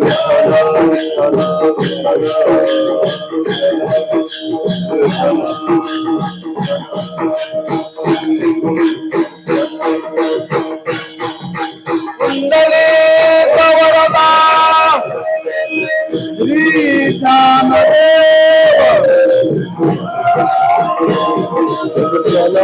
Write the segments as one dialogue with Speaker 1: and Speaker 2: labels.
Speaker 1: विठ्ठल पुंडलिक वरदा श्री ज्ञानदेव विठ्ठल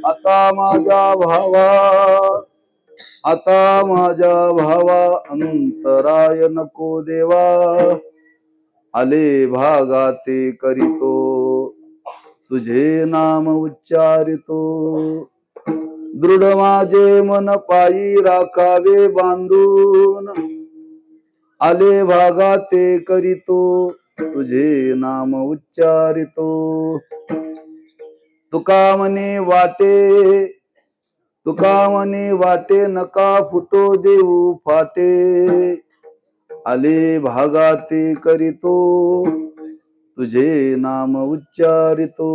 Speaker 1: आता माझ्या भावा, आता माझ्या भावा अंतराय नको देवा, आले भागाते करीतो तुझे नाम उच्चारितो, दृढ माझे मन पायी राखावे बांधून, आले भागाते करीतो तुझे नाम उच्चारितो, तुका म्हणे वाटे, तुका म्हणे वाटे नका फुटो देऊ फाटे, आले भागाते करीतो तुझे नाम उच्चारितो,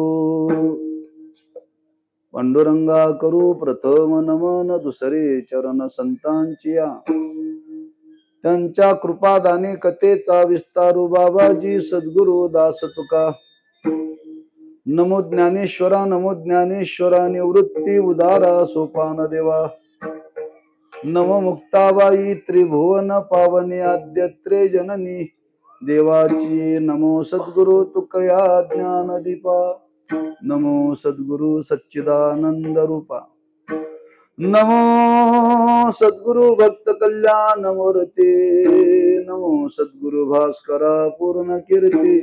Speaker 1: पांडुरंगा करू प्रथम नमन, दुसरे चरण संतांची त्यांच्या कृपादाने कथेचा विस्तारू बाबाजी सद्गुरु दास तुका, नमो ज्ञानेश्वरा, नमो ज्ञानेश्वरा, निवृत्ती उदारा सोपान देवा, नमो मुक्ताबाई त्रिभुवन पावनी आद्यत्रे जननी देवाची, नमो सद्गुरु तुकया ज्ञान दीपा, नमो सद्गुरु सच्चिदानंद रूपा, नमो सद्गुरु भक्त कल्याण मूर्ती, नमो सद्गुरु भास्करा पूर्ण कीर्ती,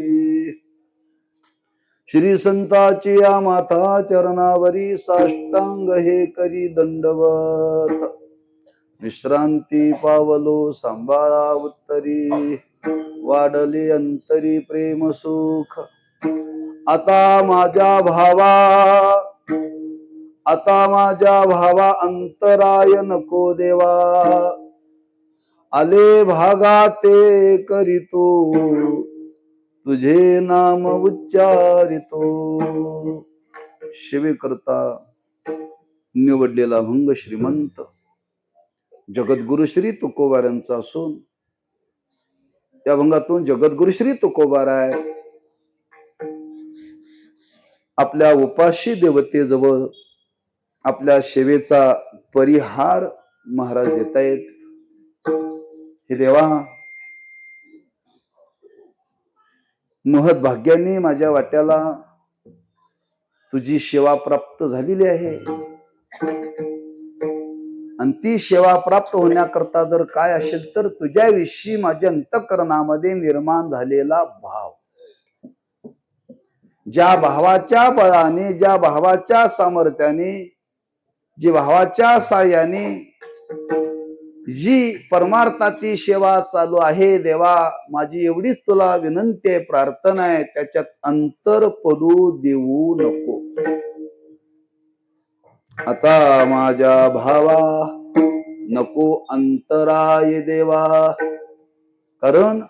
Speaker 1: श्री संताची या माता चरणावरी साष्टांग हे करी दंडवत, विश्रांती पावलो सांभाळा उत्तरी, वाढले अंतरी प्रेम सुख, आता माझ्या भावा, आता माझ्या भावा अंतराय नको देवा, आले भागाते करीतो तुझे नाम उच्चारितो, शिवे करता निवडलेला भंग श्रीमंत जगद्गुरु श्री तुकोबारांचा असून, त्या भंगातून जगद्गुरु श्री तुकोबाराय आपल्या उपाशी देवतेजवळ आपल्या सेवेचा परिहार महाराज देतायत. हे देवा, महत् भाग्याने माझ्या वाट्याला तुझी सेवा प्राप्त झालेली आहे, आणि ती सेवा प्राप्त होण्याकरता जर काय असेल तर तुझ्याविषयी माझ्या अंतःकरणामध्ये निर्माण झालेला भाव, ज्या भावाच्या बळाने, ज्या भावाच्या सामर्थ्याने, जी भावाच्या साह्याने जी परमार्थाची सेवा चालू आहे देवा, माझी एवढीच तुला विनंती आहे, प्रार्थना आहे, त्याच्यात अंतर पडू देऊ नको. आता माझ्या भावा नको अंतराय देवा, कारण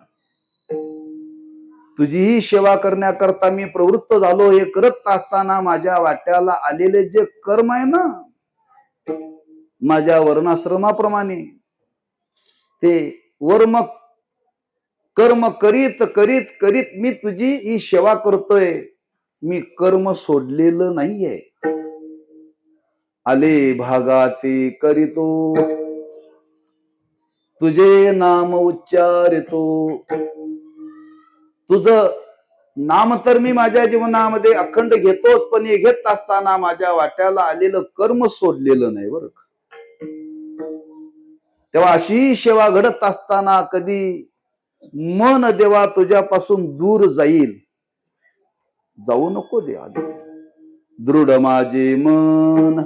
Speaker 1: तुझीही सेवा करण्याकरता मी प्रवृत्त झालो. हे करत असताना माझ्या वाट्याला आलेले जे कर्म आहे ना, माझ्या वर्णाश्रमाप्रमाणे ते वर्म कर्म करीत करीत करीत मी तुझी ही सेवा करतोय, मी कर्म सोडलेलं नाहीये. आले भागाते करीतो तुझे नाम उच्चारितो, तुझं नाम तर मी माझ्या जीवनामध्ये अखंड घेतोच, पण हे घेत असताना माझ्या वाट्याला आलेलं कर्म सोडलेलं नाही बरं. तेव्हा अशी सेवा घडत असताना कधी मन देवा तुझ्यापासून दूर जाईल, जाऊ नको देवा. दृढ माझे मन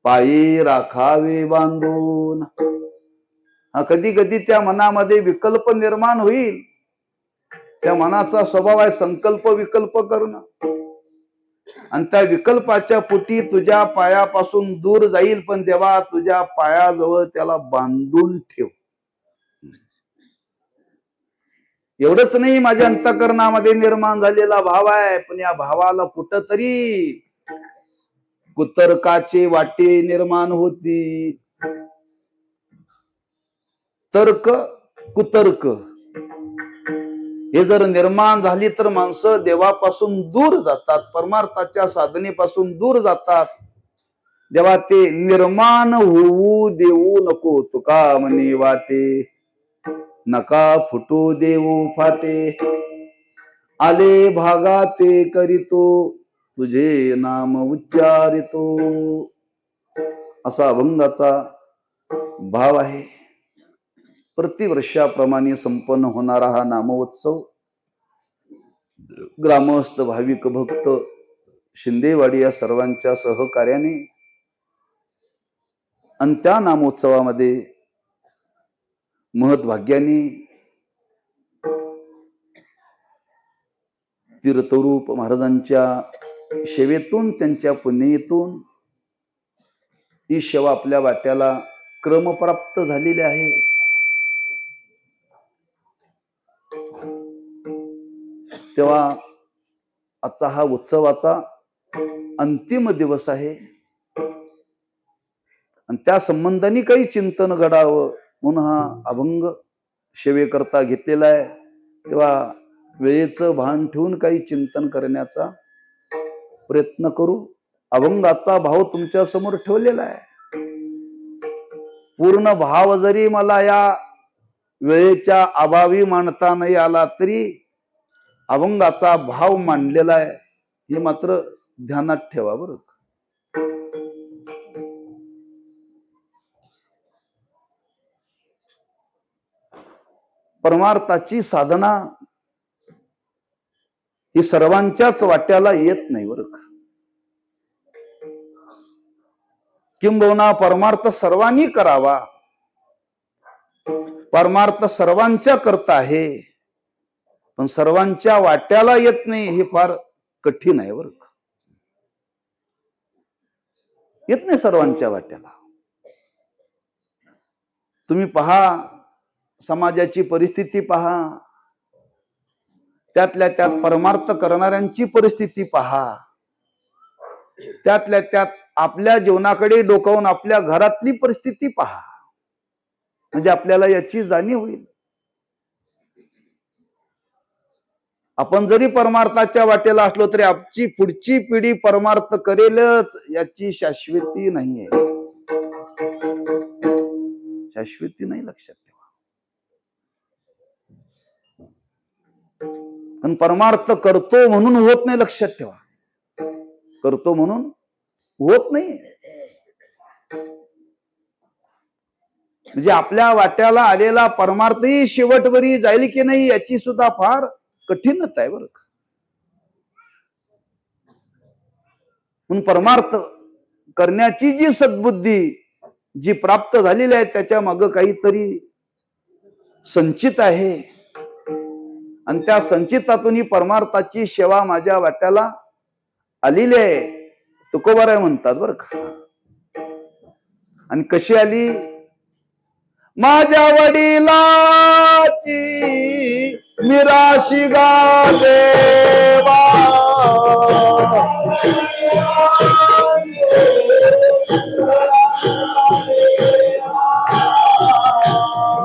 Speaker 1: पायी राखावे बांधून. कधी कधी त्या मनामध्ये विकल्प निर्माण होईल. त्या मनाचा स्वभाव आहे संकल्प विकल्प करणं. आणि त्या विकल्पाच्या पोटी तुझ्या पायापासून दूर जाईल, पण देवा तुझ्या पायाजवळ त्याला बांधून ठेव. एवढंच नाही, माझ्या अंतःकरणामध्ये निर्माण झालेला भाव आहे, पण या भावाला कुठंतरी कुतर्काची वाटे निर्माण होती. तर्क कुतर्क हे जर निर्माण झाली तर माणसं देवापासून दूर जातात, परमार्थाच्या साधनेपासून दूर जातात. देवा ते निर्माण होऊ देऊ नको, तुका म्हणे वाटे, नका फुटू देऊ फाटे, आले भागा ते करीतो, तुझे नाम उच्चारितो. असा अभंगाचा भाव आहे. प्रतिवर्षाप्रमाणे संपन्न होणारा हा नामोत्सव ग्रामस्थ भाविक भक्त शिंदेवाडी या सर्वांच्या सहकार्याने, आणि त्या नामोत्सवामध्ये महत्भाग्याने तीर्थरूप महाराजांच्या सेवेतून, त्यांच्या पुण्येतून ही सेवा आपल्या वाट्याला क्रमप्राप्त झालेली आहे. तेव्हा आजचा हा उत्सवाचा अंतिम दिवस आहे, आणि त्या संबंधाने काही चिंतन घडावं म्हणून हा अभंग सेवेकरता घेतलेला आहे. तेव्हा वेळेचं भान ठेवून काही चिंतन करण्याचा प्रयत्न करू. अभंगाचा भाव तुमच्या समोर ठेवलेला आहे. पूर्ण भाव जरी मला या वेळेच्या अभावी मांडता नाही आला तरी अभंगाचा भाव मांडलेला आहे, हे मात्र ध्यानात ठेवा बरं. परमार्थाची साधना ही सर्वांच्याच वाट्याला येत नाही बरं का. किंबहुना परमार्थ सर्वांनी करावा, परमार्थ सर्वांच्या करता आहे, पण सर्वांच्या वाट्याला येत नाही, हे फार कठीण आहे बरं का. येत नाही सर्वांच्या वाट्याला. तुम्ही पहा, समाजाची परिस्थिती पहा, त्यातल्या त्यात परमार्थ करणाऱ्यांची परिस्थिती पहा, त्यातल्या त्यात आपल्या जीवनाकडे डोकावून आपल्या घरातली परिस्थिती पहा, म्हणजे आपल्याला याची जाणीव होईल. आपण जरी परमार्थाच्या वाटेला असलो तरी आमची पुढची पिढी परमार्थ करेलच याची शाश्वती नाहीये. शाश्वती नाही, लक्षात ठेवा. पण परमार्थ करतो म्हणून होत नाही, लक्षात ठेवा. करतो म्हणून होत नाही. म्हणजे आपल्या वाट्याला आलेला परमार्थही शेवटवरी जाईल की नाही याची सुद्धा फार कठीणच आहे बरं. म्हणून परमार्थ करण्याची जी सद्बुद्धी जी प्राप्त झालेली आहे त्याच्या मागे काहीतरी संचित आहे, आणि त्या संचितातून ही परमार्थाची सेवा माझ्या वाट्याला आलेली आहे, तुकोबाराय म्हणतात बरं का. आणि कशी आली? माझ्या वडिलाची मिराशी गा देवा,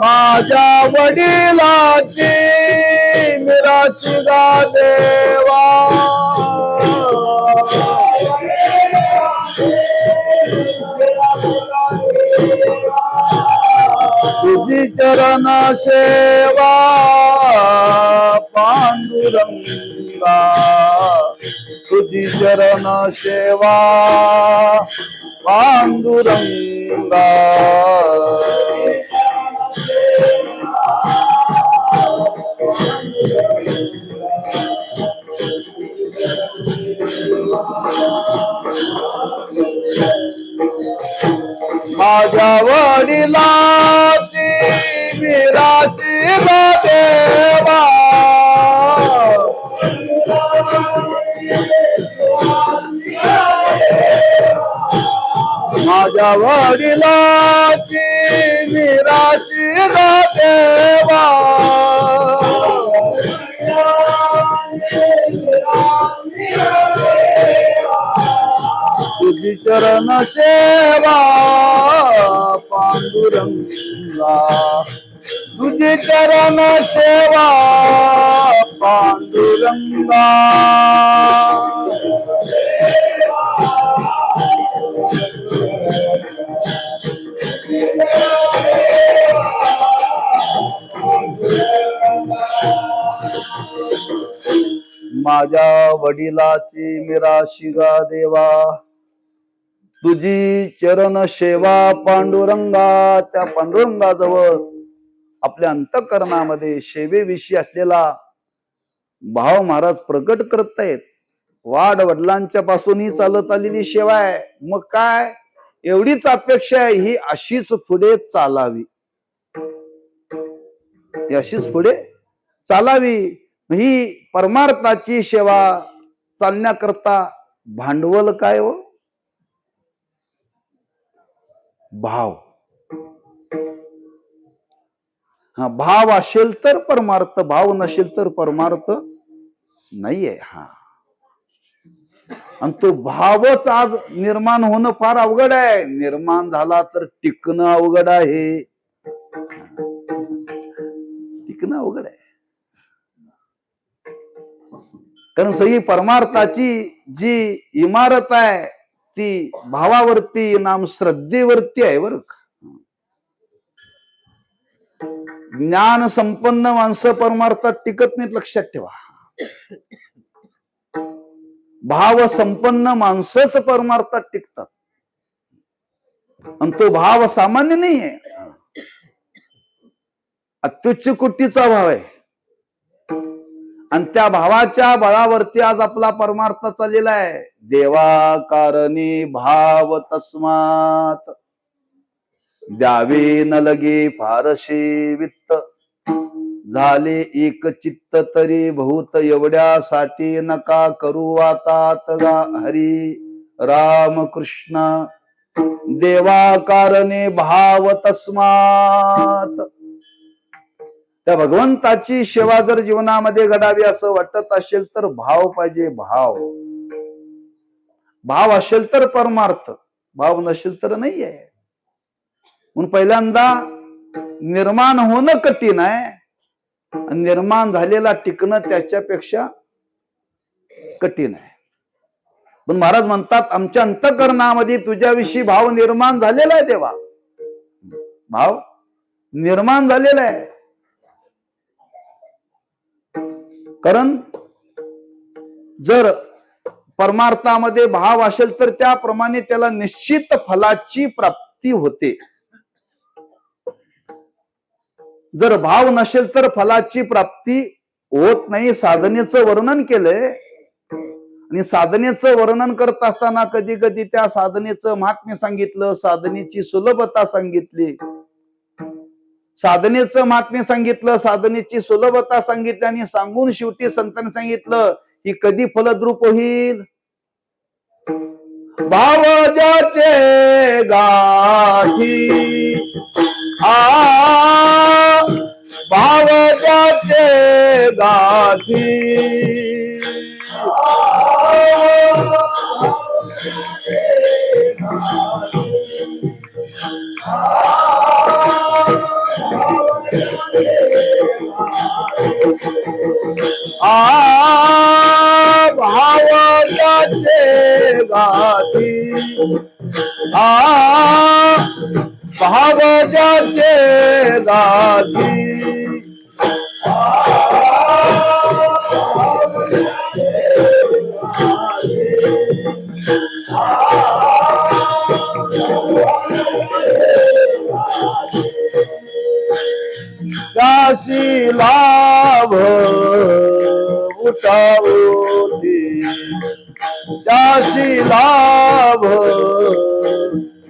Speaker 1: माझ्या वडिलाची मिराशी गा देवा, तुझी चरण सेवा पांडुरंगा, तुझी चरण सेवा पांडुरंगा. माझ्या वडिलाची मिराशी गा देवा, माझ्या वडिलाची निराची गा देवा, तुझी चरण सेवा पांडुरंगा, तुझी चरण सेवा पांडुरंगा. माझ्या वडिलाची मिराशी गा देवा, तुझी चरण सेवा पांडुरंगा. त्या पांडुरंगाजवळ आपल्या अंतःकरणामध्ये सेवेविषयी असलेला भाव महाराज प्रकट करतायत. वाड वडिलांच्या पासूनही चालत आलेली सेवा आहे. मग काय एवढीच अपेक्षा आहे, ही अशीच पुढे चालावी, ही अशीच पुढे चालावी. ही परमार्थाची सेवा चालण्याकरता भांडवल काय हो? भाव. हा, भाव असेल तर परमार्थ, भाव नसेल तर परमार्थ नाहीये. हा, आणि तो भावच आज निर्माण होणं फार अवघड आहे. निर्माण झाला तर टिकणं अवघड आहे, टिकणं अवघड आहे. कारण सगळी परमार्थाची जी इमारत आहे ती भावावरती, नाम श्रद्धेवरती आहे बर. ज्ञान संपन्न माणसं परमार्थात टिकत नाहीत, लक्षात ठेवा. भाव संपन्न माणसंच परमार्थात टिकतात, आणि तो भाव सामान्य नाहीये, अत्युच्च कोटीचा भाव आहे. आणि त्या भावाच्या बळावरती आज आपला परमार्थ चाललेला आहे. देवा कारणी भाव तस्मात द्यावे न लगे फारशी वित्त, झाले एक चित्त तरी बहुत, एवढ्यासाठी नका करू आता गा हरी राम कृष्ण. देवा कारणे भाव तस्मात. त्या भगवंताची सेवा जर जीवनामध्ये घडावी असं वाटत असेल तर भाव पाहिजे. भाव, भाव असेल तर परमार्थ, भाव नसेल तर नाही आहे. म्हणून पहिल्यांदा निर्माण होणं कठीण आहे, निर्माण झालेला टिकणं त्याच्यापेक्षा कठीण आहे. पण महाराज म्हणतात आमच्या अंतःकरणामध्ये तुझ्याविषयी भाव निर्माण झालेला आहे देवा, भाव निर्माण झालेला आहे. कारण जर परमार्थामध्ये भाव असेल तर त्याप्रमाणे त्याला निश्चित फलाची प्राप्ती होते. जर भाव नसेल तर फलाची प्राप्ती होत नाही. साधनेचं वर्णन केलंय, आणि साधनेचं वर्णन करत असताना कधी कधी त्या साधनेचं महात्म्य सांगितलं, साधनेची सुलभता सांगितली, साधनेचं महात्म्य सांगितलं, साधनेची सुलभता सांगितली, आणि सांगून शेवटी संतांनी सांगितलं ही कधी फलद्रूप होईल. भाव ज्याचे गाठी भाव ज्याचे गाठी, भाव ज्याचे गाठी, भाव ज्याचे गाठी, त्याशी लाभ उठावती, त्याशी लाभ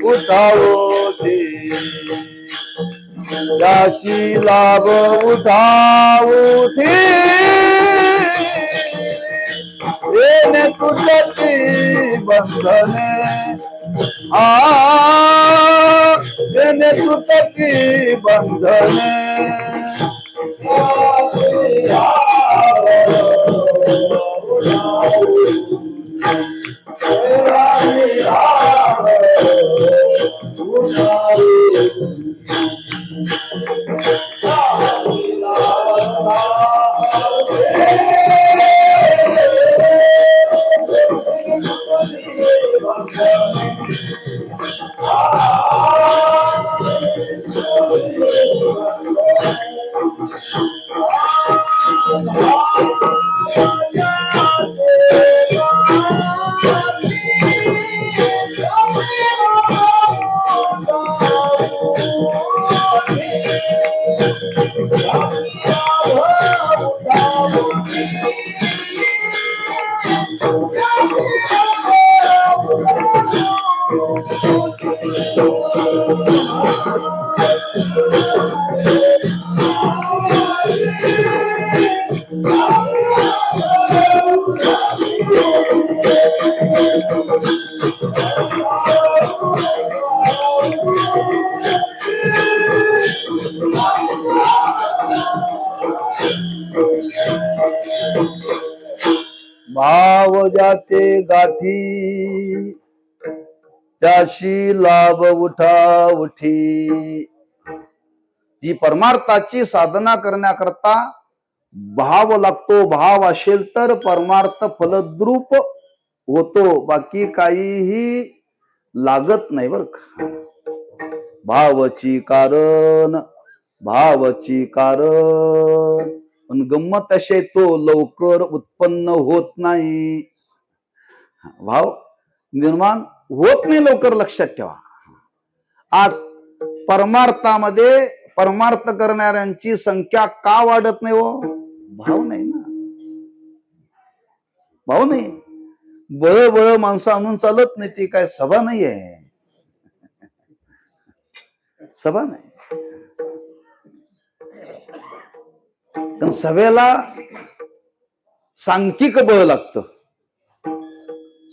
Speaker 1: उठावती, त्याशी लाभ उठावती, येणे तुझ्याची बंधने तेने सुतती बंधने भाव ज्याचे गाठी त्याशी लाभ उठा उठी. जी परमार्थाची साधना करण्याकरता भाव लागतो. भाव असेल तर परमार्थ फलद्रूप होतो, बाकी काहीही लागत नाही बर का. भावची कारण पण गंमत असे तो लवकर उत्पन्न होत नाही. भाव निर्माण होत नाही लवकर, लक्षात ठेवा. आज परमार्थामध्ये परमार्थ करणाऱ्यांची संख्या का वाढत नाही हो? भाव नाही ना. भाव नाही. बळ माणसं आणून चालत नाही. ती काय सभा नाही आहे, सभा नाही. पण सभेला सांख्यिक बळ लागतं.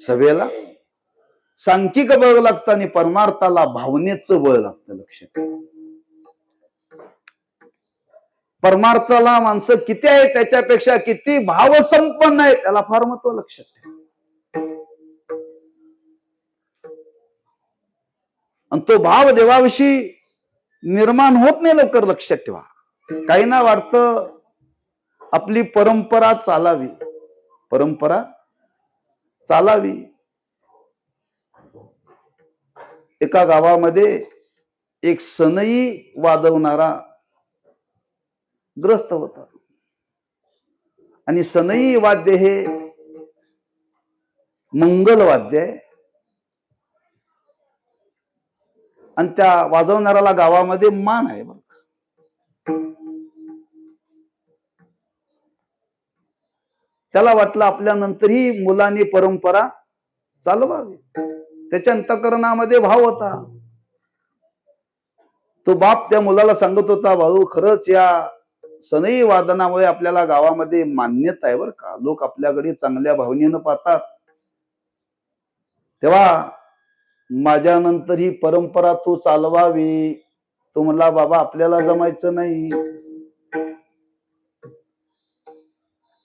Speaker 1: सभेला सांख्यिक बळ लागतं आणि परमार्थाला भावनेचं बळ लागतं. लक्षात. परमार्थाला माणसं किती आहेत त्याच्यापेक्षा किती भावसंपन्न आहेत त्याला फार महत्व. लक्षात ठेवा. आणि तो भाव देवाविषयी निर्माण होत नाही लवकर. लक्षात ठेवा. काहींना वाटतं आपली परंपरा चालावी, परंपरा चालावी. एका गावामध्ये एक सनई वाजवणारा ग्रस्त होता आणि सनई वाद्य हे मंगल वाद्य आहे आणि त्या वाजवणाऱ्याला गावामध्ये मान आहे. बघ, त्याला वाटलं आपल्या नंतरही मुलांनी परंपरा चालवावी. त्याच्या अंतःकरणामध्ये भाव होता. तो बाप त्या मुलाला सांगत होता, भाऊ खरंच या सनई वादनामुळे आपल्याला गावामध्ये मान्यता आहे बर का. लोक आपल्याकडे चांगल्या भावनेनं पाहतात. तेव्हा माझ्या नंतर ही परंपरा तू चालवावी. तो म्हणला, बाबा आपल्याला जमायचं नाही.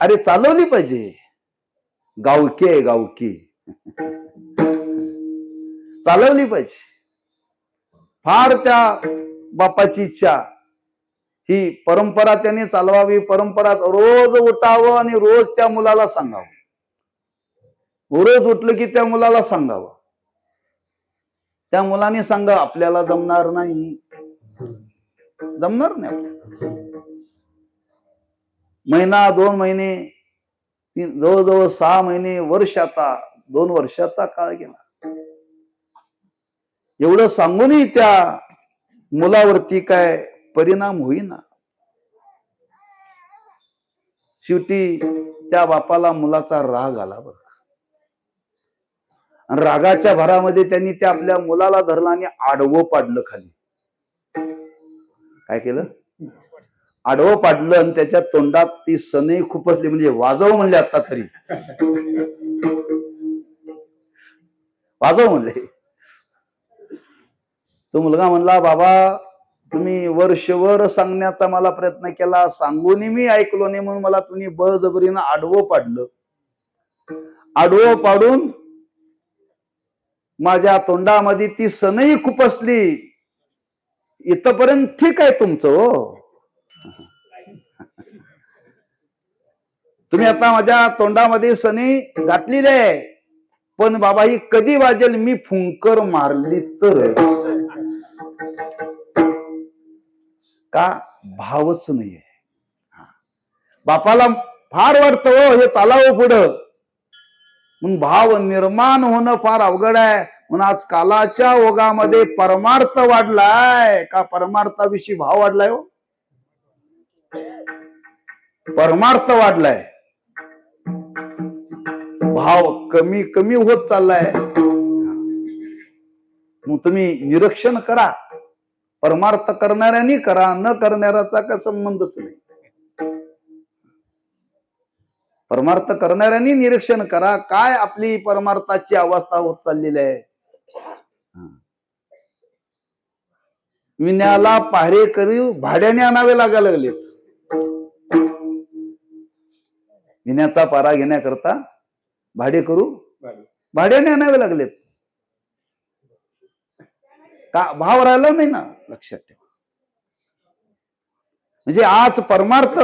Speaker 1: अरे चालवली पाहिजे. गावकी आहे, गावकी चालवली पाहिजे. फार त्या बापाची इच्छा ही परंपरा त्याने चालवावी. परंपरा रोज उठावं आणि रोज त्या मुलाला सांगावं. रोज उठलं की त्या मुलाला सांगावं. त्या मुलाने सांगा आपल्याला जमणार नाही, जमणार नाही आपल्याला. महिना 2 महिने, जवळजवळ 6 महिने, वर्षाचा 2 वर्षाचा काळ गेला. एवढं सांगूनही त्या मुलावरती काय परिणाम होईना. शेवटी त्या बापाला मुलाचा राग आला बरं. आणि रागाच्या भरामध्ये त्यांनी त्या आपल्या मुलाला धरला आणि आडवं पाडलं खाली. काय केलं? आडवं पाडलं आणि त्याच्या तोंडात ती सनई खुपसली. म्हणजे वाजव म्हणले, आता तरी वाजव म्हणले. तो मुलगा म्हणला, बाबा तुम्ही वर्षभर सांगण्याचा मला प्रयत्न केला, सांगूनही मी ऐकलो नाही, म्हणून मला तुम्ही बळजबरीनं आडवं पाडलं. आडवं पाडून माझ्या तोंडामध्ये ती सनई खुपसली. इथपर्यंत ठीक आहे तुमचं, हो. तुम्ही आता माझ्या तोंडामध्ये सनई घातलेली आहे, पण बाबा ही कधी वाजेल मी फुंकर मारली तर. का? भावच नाहीये. बापाला फार वाटतं हो हे चालावं पुढं, म्हणून भाव निर्माण होणं फार अवघड आहे. म्हणून आज कालाच्या ओघामध्ये परमार्थ वाढलाय का परमार्थाविषयी भाव वाढलाय? हो, परमार्थ वाढलाय, भाव कमी कमी होत चाललाय. मग तुम्ही निरीक्षण करा, परमार्थ करणाऱ्यांनी करा, न करणाऱ्याचा का संबंधच नाही. परमार्थ करणाऱ्यांनी निरीक्षण करा, काय आपली परमार्थाची अवस्था होत चाललेली आहे. विण्याला पहारेकरी भाड्याने आणावे लागायला लागलेत. विण्याचा पारा घेण्याकरता भाडेकरू भाड्याने आणावे लागलेत. का? भाव राहिला नाही ना, लक्षात ठेवा. म्हणजे आज परमार्थ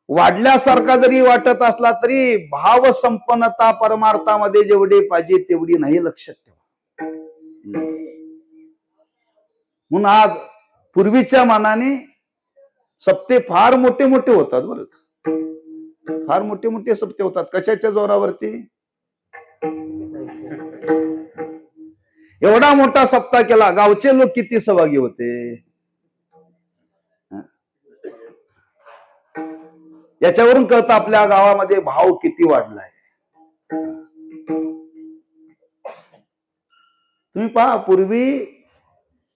Speaker 1: वाढल्यासारखा जरी वाटत असला तरी भाव संपन्नता परमार्थामध्ये जेवढी पाहिजे तेवढी नाही, लक्षात ठेवा. म्हणून आज पूर्वीच्या मानाने सप्ते फार मोठे मोठे होतात, बरं, फार मोठे मोठे सप्ते होतात. कशाच्या जोरावरती? एवढा मोठा सप्ताह केला, गावचे लोक किती सहभागी होते याच्यावरून कळतं आपल्या गावामध्ये भाव किती वाढलाय. तुम्ही पहा, पूर्वी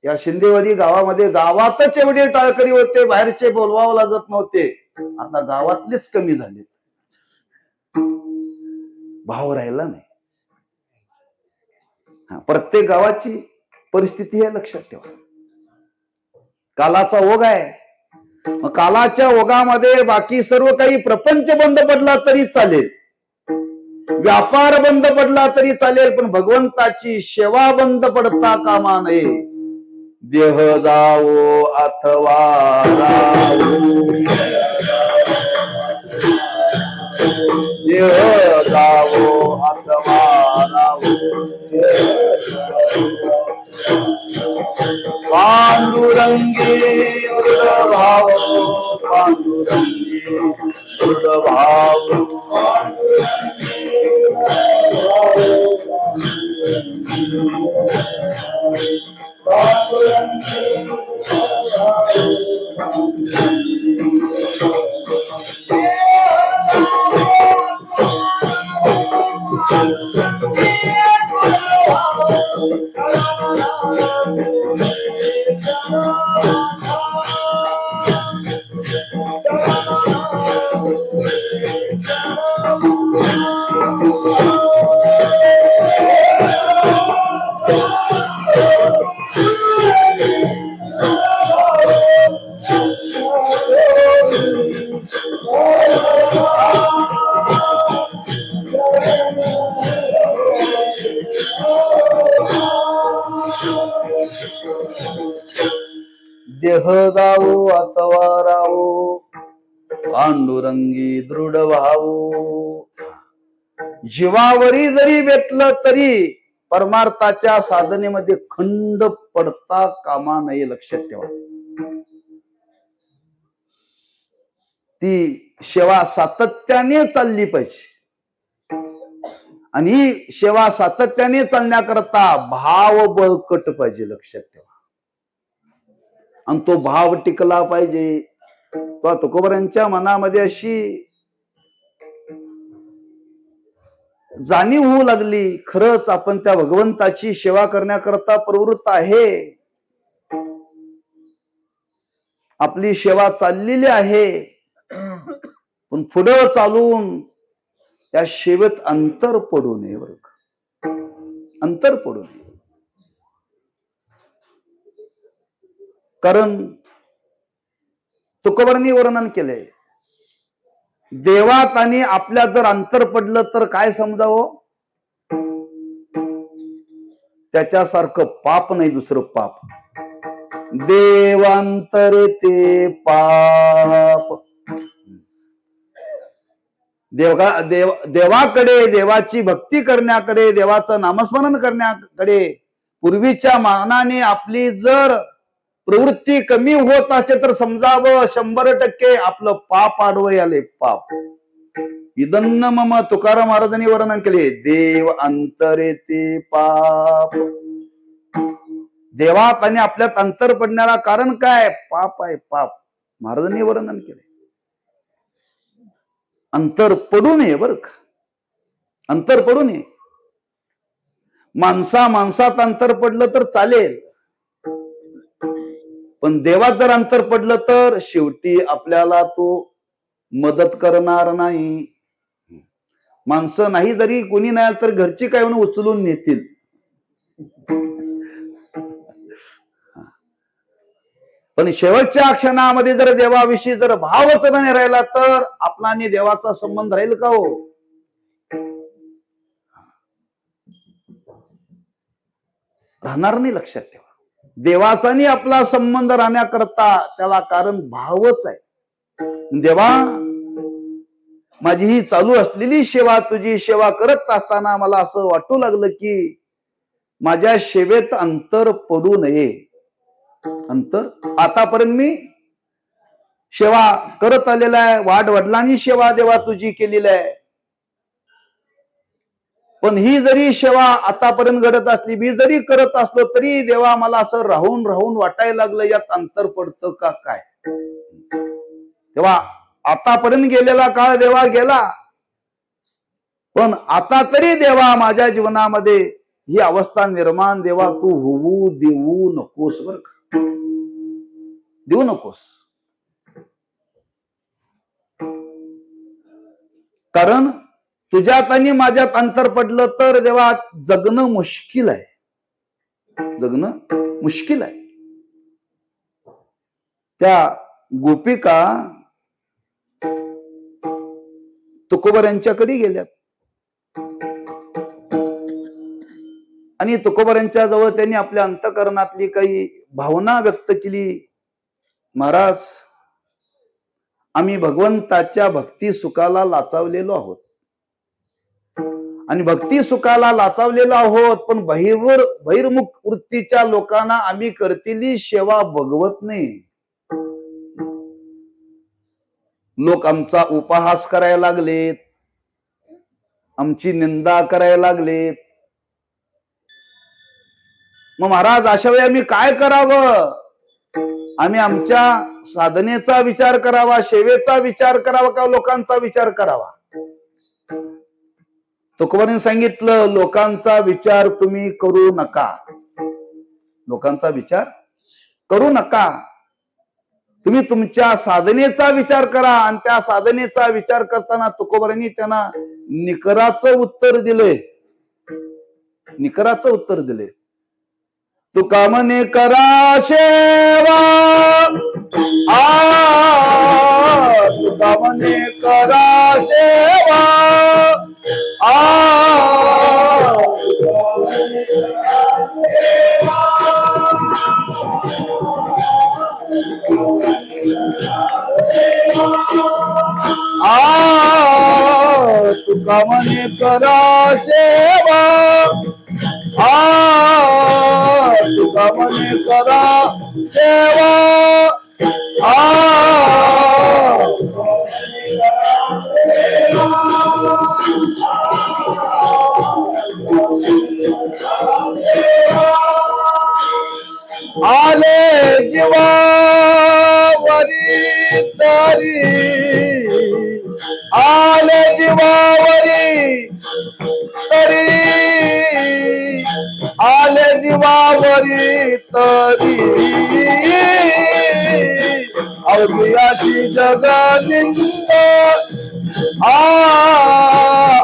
Speaker 1: या शिंदेवाडी गावामध्ये गावातच एवढे टाळकरी होते, बाहेरचे बोलवावं लागत नव्हते. आता गावातलेच कमी झाले, भाव राहिला नाही. प्रत्येक गावाची परिस्थिती हे लक्षात ठेवा. कालाचा ओघ आहे. मग कालाच्या ओघामध्ये बाकी सर्व काही, प्रपंच बंद पडला तरी चालेल, व्यापार बंद पडला तरी चालेल, पण भगवंताची सेवा बंद पडता कामा नये. देह जावो अथवा जावो, देह जावो अथवा जावो, पांडुरंगी भाव, पांडुरंगी भाव, देह जावो अथवा रावो, पांडुरंगी दृढ व्हावो. जीवावरी जरी भेटलं तरी परमार्थाच्या साधनेमध्ये खंड पडता कामा नये, लक्षात ठेवा. ती सेवा सातत्याने चालली पाहिजे, आणि ही सेवा सातत्याने चालण्याकरता भाव बळकट पाहिजे, लक्षात ठेवा. आणि तो भाव टिकला पाहिजे. तो तुकोबरांच्या मनामध्ये अशी जाणीव होऊ लागली, खरंच आपण त्या भगवंताची सेवा करण्याकरता प्रवृत्त आहे, आपली सेवा चाललेली आहे, पण पुढे चालून त्या सेवेत अंतर पडू नये, अंतर पडू नये. कारण तुकोबांनी वर्णन केलंय, देवात आणि आपल्या जर अंतर पडलं तर काय समजावं, त्याच्यासारखं पाप नाही दुसरं पाप. देवांतर ते पाप. देवाकडे, देवाची भक्ती करण्याकडे, देवाचं नामस्मरण करण्याकडे पूर्वीच्या मानाने आपली जर प्रवृत्ती कमी होत असेल तर समजावं 100% आपलं पाप आडवं आले. पाप इदन्न मम तुकाराम महाराजांनी वर्णन केले, देव अंतरे ते पाप. देवात आणि आपल्यात अंतर पडण्याला कारण काय, पाप आहे. पाप महाराजांनी वर्णन केले. अंतर पडू नये बर का, अंतर पडू नये. माणसात अंतर पडलं तर चालेल, पण देवात जर अंतर पडलं तर शेवटी आपल्याला तो मदत करणार नाही. माणसं नाही जरी कोणी नाही तर घरची काय म्हणून उचलून नेतील. पण शेवटच्या क्षणामध्ये जर देवाविषयी जर भावच नाही राहिला तर आपला आणि देवाचा संबंध राहील का हो? राहणार नाही. लक्षात ठेवा, देवाचानी आपला संबंध राहण्याकरता त्याला कारण भावच आहे. देवा, माझी ही चालू असलेली सेवा, तुझी सेवा करत असताना मला असं वाटू लागलं की माझ्या सेवेत अंतर पडू नये. अंतर, आतापर्यंत मी सेवा करत आलेला आहे, वाडवडिलांनी सेवा देवा तुझी केलेली आहे, पण ही जरी सेवा आतापर्यंत घडत असली, मी जरी करत असलो तरी देवा मला असं राहून राहून वाटायला लागलं यात अंतर पडतं का काय. तेव्हा आतापर्यंत गेलेला काळ देवा गेला, पण आता तरी देवा माझ्या जीवनामध्ये ही अवस्था निर्माण देवा तू होऊ देऊ नकोस. बर का, देऊ नकोस. कारण तुझ्यात आणि माझ्यात अंतर पडलं तर देवा जगणं मुश्किल आहे, जगणं मुश्किल आहे. त्या गोपिका तुकोबर यांच्याकडे गेल्यात आणि तुकोबर यांच्या जवळ त्यांनी आपल्या अंतःकरणातली काही भावना व्यक्त केली. महाराज, आम्ही भगवंताच्या भक्ती सुखाला लाचावलेलो आहोत आणि भक्ती सुखाला लाचावलेलो आहोत, पण बहिर्मुख वृत्तीच्या लोकांना आम्ही करतेली सेवा भगवत नाही. लोक आमचा उपहास करायला लागलेत, आमची निंदा करायला लागलेत. मग महाराज, अशा वेळी आम्ही काय करावं? आम्ही आमच्या साधनेचा विचार करावा, सेवेचा विचार करावा का लोकांचा विचार करावा? तुकोबांनी सांगितलं, लोकांचा विचार तुम्ही करू नका, लोकांचा विचार करू नका. तुम्ही तुमच्या साधनेचा विचार करा. आणि त्या साधनेचा विचार करताना तुकोबांनी त्यांना निकराचं उत्तर दिले, निकराचं उत्तर दिले. तुका म्हणे करा सेवा, तुका म्हणे करा सेवा, तुका म्हणे करा सेवा, तुका म्हणे करा सेवा, आले जीवावरी तरी, आले जीवावरी तरी, आले जीवावरी तरी, अवघियाची जगनिंद,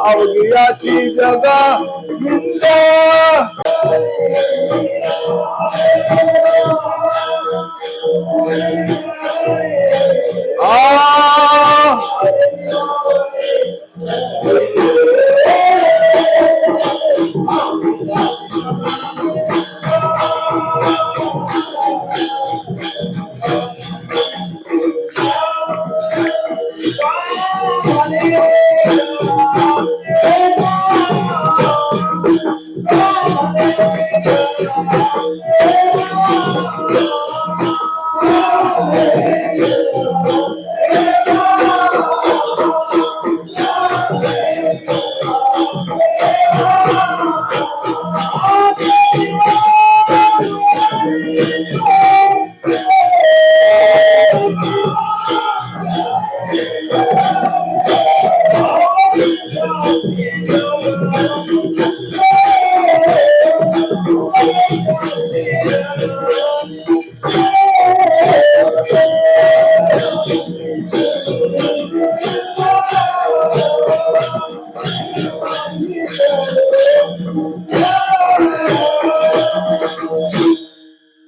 Speaker 1: अवघियाची जगनिंद.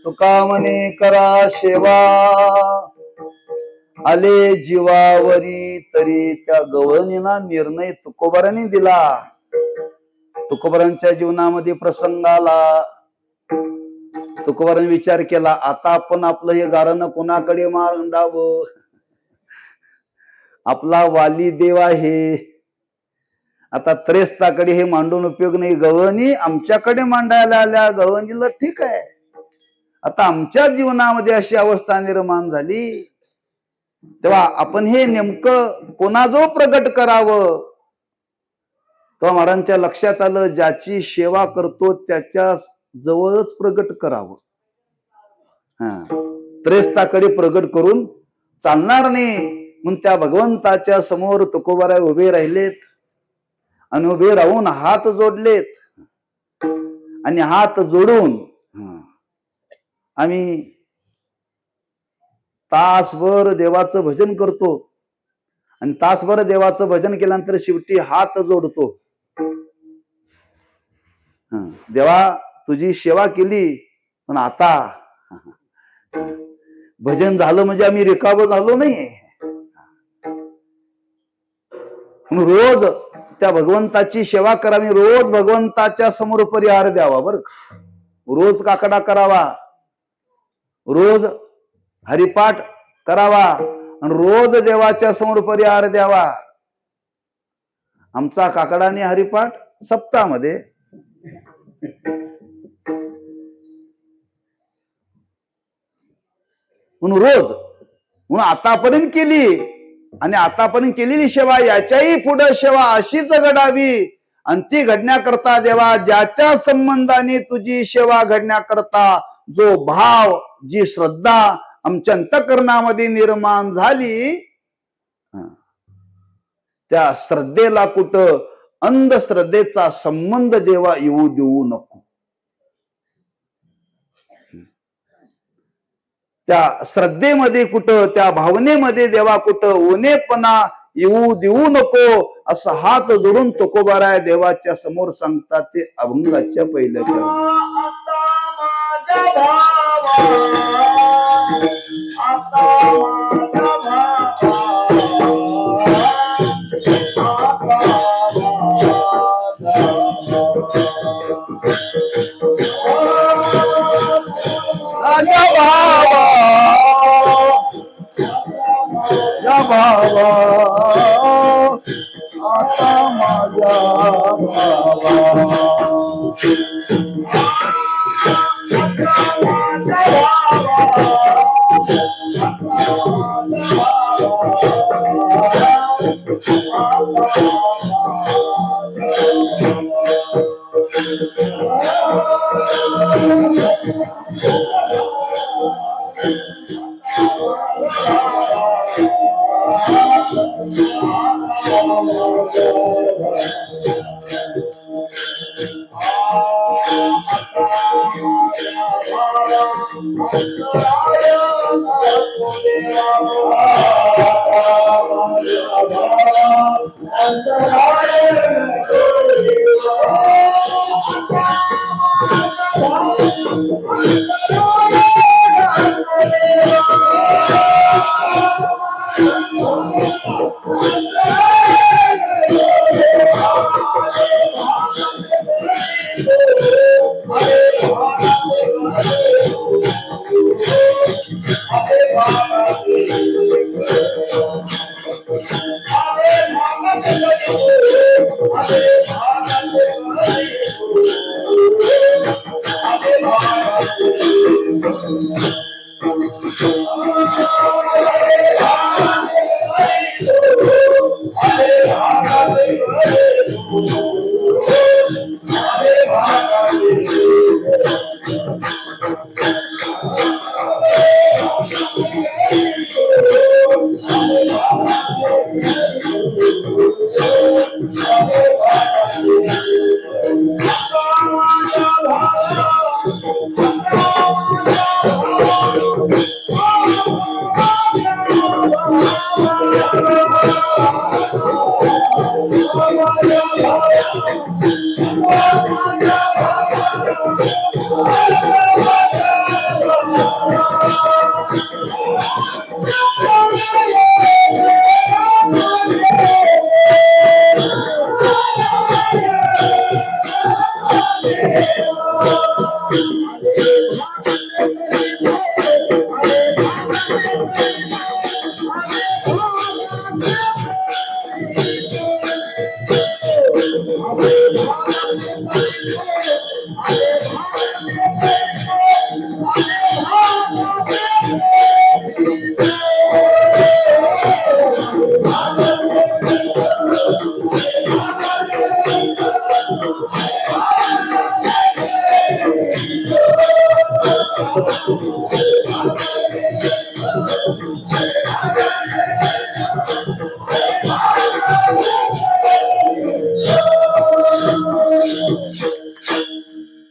Speaker 1: तुका म्हणे करा सेवा, आले जीवावरी तरी त्या गवळणीला निर्णय तुकोबारांनी दिला. तुकोबारांच्या जीवनामध्ये प्रसंग आला. तुकोबारांनी विचार केला, आता आपण आपलं हे गारणं कोणाकडे मांडावं? आपला वाली देव आहे, आता त्रयस्थाकडे हे मांडून उपयोग नाही. गवळणी आमच्याकडे मांडायला आल्या, गवळणीला ठीक आहे. आता आमच्या जीवनामध्ये अशी अवस्था निर्माण झाली, तेव्हा आपण हे नेमकं कोणाजवळ प्रगट करावं? तेव्हा महाराजांच्या लक्षात आलं, ज्याची सेवा करतो त्याच्या जवळच प्रगट करावं. त्रयस्थाकडे प्रगट करून चालणार नाही. म्हणून त्या भगवंताच्या समोर तुकोबाराय उभे राहिलेत आणि उभे राहून हात जोडलेत आणि हात जोडून आम्ही तासभर देवाचं भजन करतो आणि तासभर देवाचं भजन केल्यानंतर शेवटी हात जोडतो. देवा तुझी सेवा केली, पण आता भजन झालं म्हणजे आम्ही रिकामं झालो नाही. रोज त्या भगवंताची सेवा करावी, रोज भगवंताच्या समोर परिहार द्यावा. बर, रोज काकडा करावा, रोज हरिपाठ करावा आणि रोज देवाच्या समोर परिहार द्यावा. आमचा काकडाने हरिपाठ सप्ताहामध्ये म्हणून रोज, म्हणून आतापर्यंत केली आणि आतापर्यंत केलेली सेवा याच्याही पुढे सेवा अशीच घडावी. आणि ती घडण्याकरता देवा, ज्याच्या संबंधाने तुझी सेवा घडण्याकरता जो भाव, जी श्रद्धा आमच्या अंतःकरणामध्ये निर्माण झाली, त्या श्रद्धेला कुठं अंधश्रद्धेचा संबंध देवा येऊ देऊ नको. त्या श्रद्धेमध्ये कुठं, त्या भावनेमध्ये देवा कुठं ओनेपणा येऊ देऊ नको, असं हात जोडून तुकोबाराय देवाच्या समोर सांगतात. ते अभंगाच्या पहिल्या भावा, आता माझ्या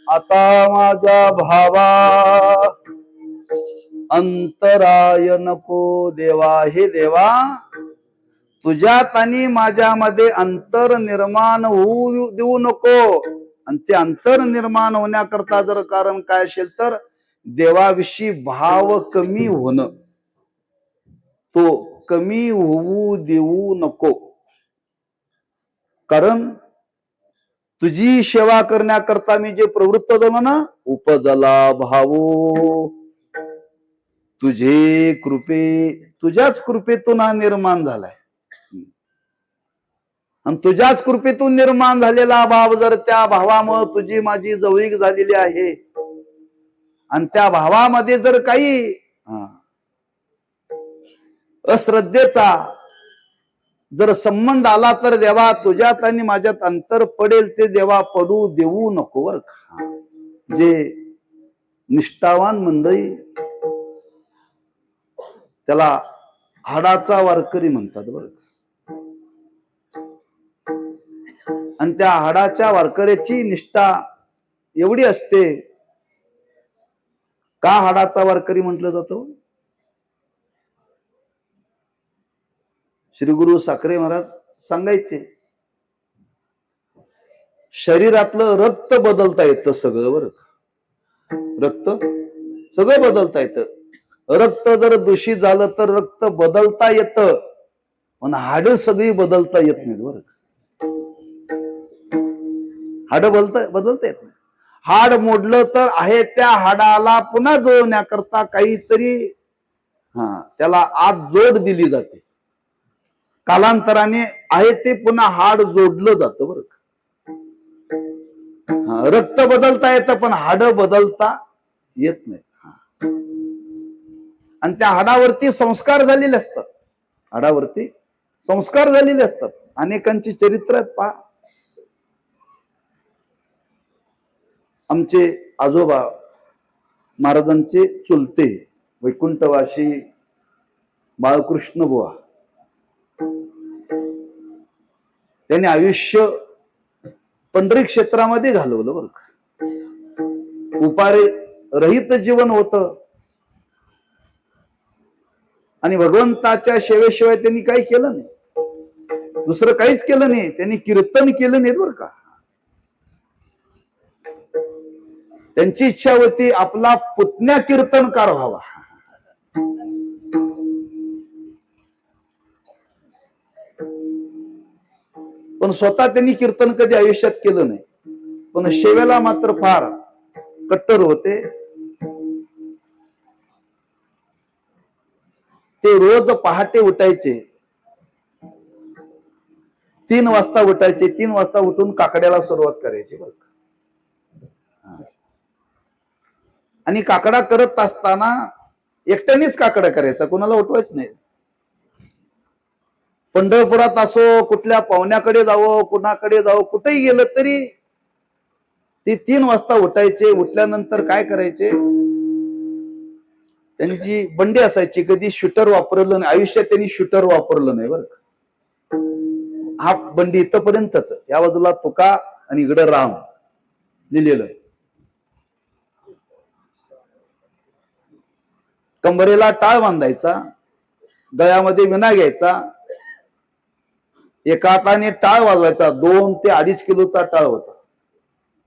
Speaker 1: आता माझ्या भावा अंतराय नको देवा. हे देवा, तुझ्यात आणि माझ्यामध्ये अंतर निर्माण होऊ देऊ नको. आणि ते अंतर निर्माण होण्याकरता जर कारण काय असेल तर देवाविषयी भाव कमी होणं, तो कमी होऊ देऊ नको. कारण तुझी सेवा करण्याकरता मी जे प्रवृत्त झालो ना, उपजला भावो तुझे कृपे, तुझ्याच कृपेतून हा निर्माण झालाय. आणि तुझ्याच कृपेतून निर्माण झालेला भाव जर त्या भावामुळे तुझी माझी जवळीक झालेली आहे आणि त्या भावामध्ये जर काही अश्रद्धेचा जर संबंध आला तर देवा तुझ्यात आणि माझ्यात अंतर पडेल, ते देवा पडू देऊ नको बर का. जे निष्ठावान मंडळी त्याला हाडाचा वारकरी म्हणतात बर का. आणि त्या हाडाच्या वारकऱ्याची निष्ठा एवढी असते. का हाडाचा वारकरी म्हटलं जातं? श्री गुरु साखरे महाराज सांगायचे, शरीरातलं रक्त बदलता येतं सगळं बर. रक्त सगळं बदलता येतं. रक्त जर दूषित झालं तर रक्त बदलता येतं, पण हाड सगळी बदलता येत नाहीत बर. हाड बदलता येत नाही. हाड मोडलं तर आहे त्या हाडाला पुन्हा जोडण्याकरता काहीतरी त्याला आत जोड दिली जाते. कालांतराने आहे ते पुन्हा हाड जोडलं जातं बरं. रक्त बदलता येतं पण हाड बदलता येत नाही. आणि त्या हाडावरती संस्कार झालेले असतात. हाडावरती संस्कार झालेले असतात. अनेकांची चरित्र पहा. आमचे आजोबा महाराजांचे चुलते वैकुंठवासी बाळकृष्ण बुवा, त्यांनी आयुष्य पंढरी क्षेत्रामध्ये घालवलं बरं का. उपारे रहित जीवन होतं आणि भगवंताच्या सेवेशिवाय त्यांनी काही केलं नाही. दुसरं काहीच केलं नाही. त्यांनी कीर्तन केलं नाही बरं का. त्यांची इच्छा होती आपला पुतण्या कीर्तनकार व्हावा. पण स्वतः त्यांनी कीर्तन कधी आयुष्यात केलं नाही. पण सेवेला मात्र फार कट्टर होते. ते रोज पहाटे उठायचे, 3 वाजता उठायचे. 3 वाजता उठून काकड्याला सुरुवात करायची बरं. आणि काकडा करत असताना एकट्यानेच काकडा करायचा, कोणाला उठवायच नाही. पंढरपुरात असो, कुठल्या पाहुण्याकडे जावं, कुणाकडे जावं, कुठेही गेलं तरी ते 3 वाजता उठायचे. उठल्यानंतर काय करायचे, त्यांची बंडी असायची. कधी शूटर वापरलं नाही आयुष्यात, त्यांनी शूटर वापरलं नाही बरं का. हा बंडी इथपर्यंतच, या बाजूला तुका आणि इकडे राम लिहिलेलं. कंबरेला टाळ बांधायचा, गळ्यामध्ये विना घ्यायचा, एका हाताने टाळ वाजवायचा. 2 ते 2.5 किलोचा टाळ होता.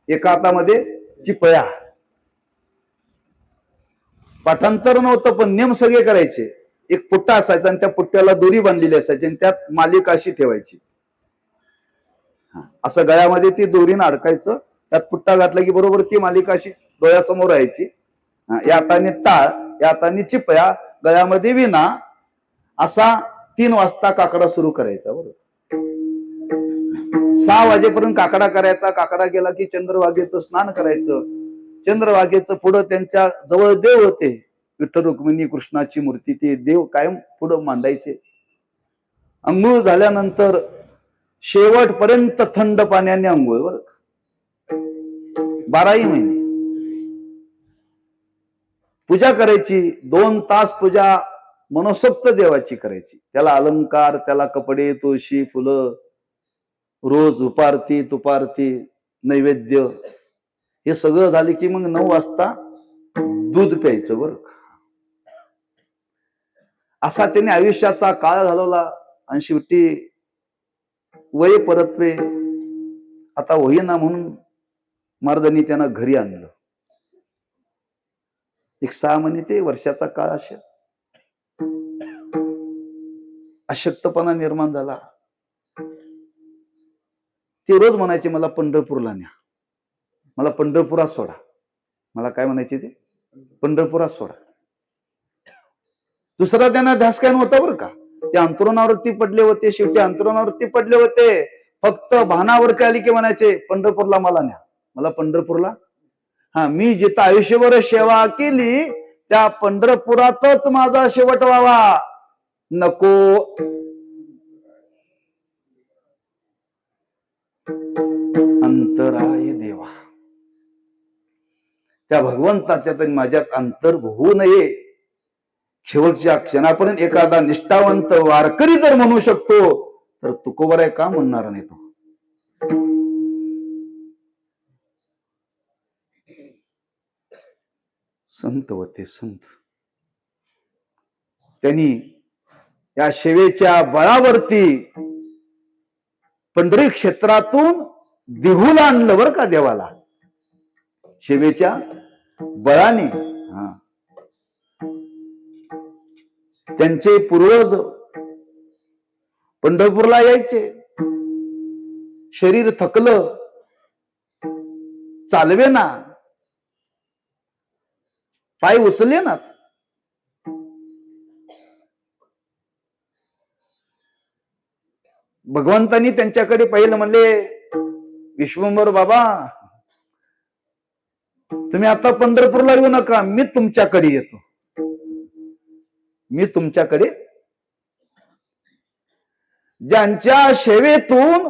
Speaker 1: एका हातामध्ये चिपळ्या. पाठांतर नव्हतं, पण नियम सगळे करायचे. एक पुट्टा असायचा आणि त्या पुट्ट्याला दोरी बांधलेली असायची आणि त्यात मालिका अशी ठेवायची. असं गळ्यामध्ये ती दोरीनं अडकायचं, त्यात पुट्टा घातला की बरोबर ती मालिका अशी डोळ्यासमोर राहायची. या हाताने टाळ, या हाताने चिपळ्या, गळ्यामध्ये विणा. असा 3 वाजता काकडा सुरू करायचा. बरोबर 6 वाजेपर्यंत काकडा करायचा. काकडा गेला की चंद्रभागेचं स्नान करायचं. चंद्रभागेचं पुढं त्यांच्या जवळ देव होते, विठ्ठल रुक्मिणी कृष्णाची मूर्ती. ते देव कायम पुढं मांडायचे. अंघोळ झाल्यानंतर शेवटपर्यंत थंड पाण्याने अंघोळ, बरं 12ही महिने पूजा करायची. 2 तास पूजा मनसोक्त देवाची करायची. त्याला अलंकार, त्याला कपडे, तुळशी, फुलं, रोज उपारती, तुपारती, नैवेद्य, हे सगळं झाले की मग 9 वाजता दूध प्यायचं. बरं असा त्याने आयुष्याचा काळ घालवला. आणि शेवटी वय परतवे आता होईना म्हणून महाराजांनी त्यांना घरी आणलं. एक 6 महिने ते वर्षाचा काळ असेल. अशक्तपणा निर्माण झाला. ते रोज म्हणायचे, मला पंढरपूरला न्या, मला पंढरपुरात सोडा. मला काय म्हणायचे ते, पंढरपुरात सोडा. दुसरा त्यांना ध्यास काय नव्हता बरं का. ते अंतरुणावरती पडले होते. शेवटी अंतरुणावरती पडले होते. फक्त भानावरती आली की म्हणायचे, पंढरपूरला मला न्या, मला पंढरपूरला. मी जिथं आयुष्यभर सेवा केली त्या पंढरपुरातच माझा शेवट व्हावा. नको अंतराय देवा, त्या भगवंताच्या तरी माझ्यात अंतर होऊ नये. शेवटच्या क्षणापर्यंत एखादा निष्ठावंत वारकरी जर म्हणू शकतो तर तुकोबराय का म्हणणार नाही तो. संत होते संत. त्यांनी या सेवेच्या बळावरती पंढरी क्षेत्रातून देहूला आणलं बरं का देवाला. सेवेच्या बळाने. त्यांचे पूर्वज पंढरपूरला यायचे. शरीर थकलं, चालवे ना, पाय उचले ना. भगवंतांनी त्यांच्याकडे पाहिलं, म्हणले, विश्वंभर बाबा, तुम्ही आता पंढरपूरला येऊ नका, मी तुमच्याकडे येतो. मी तुमच्याकडे. ज्यांच्या सेवेतून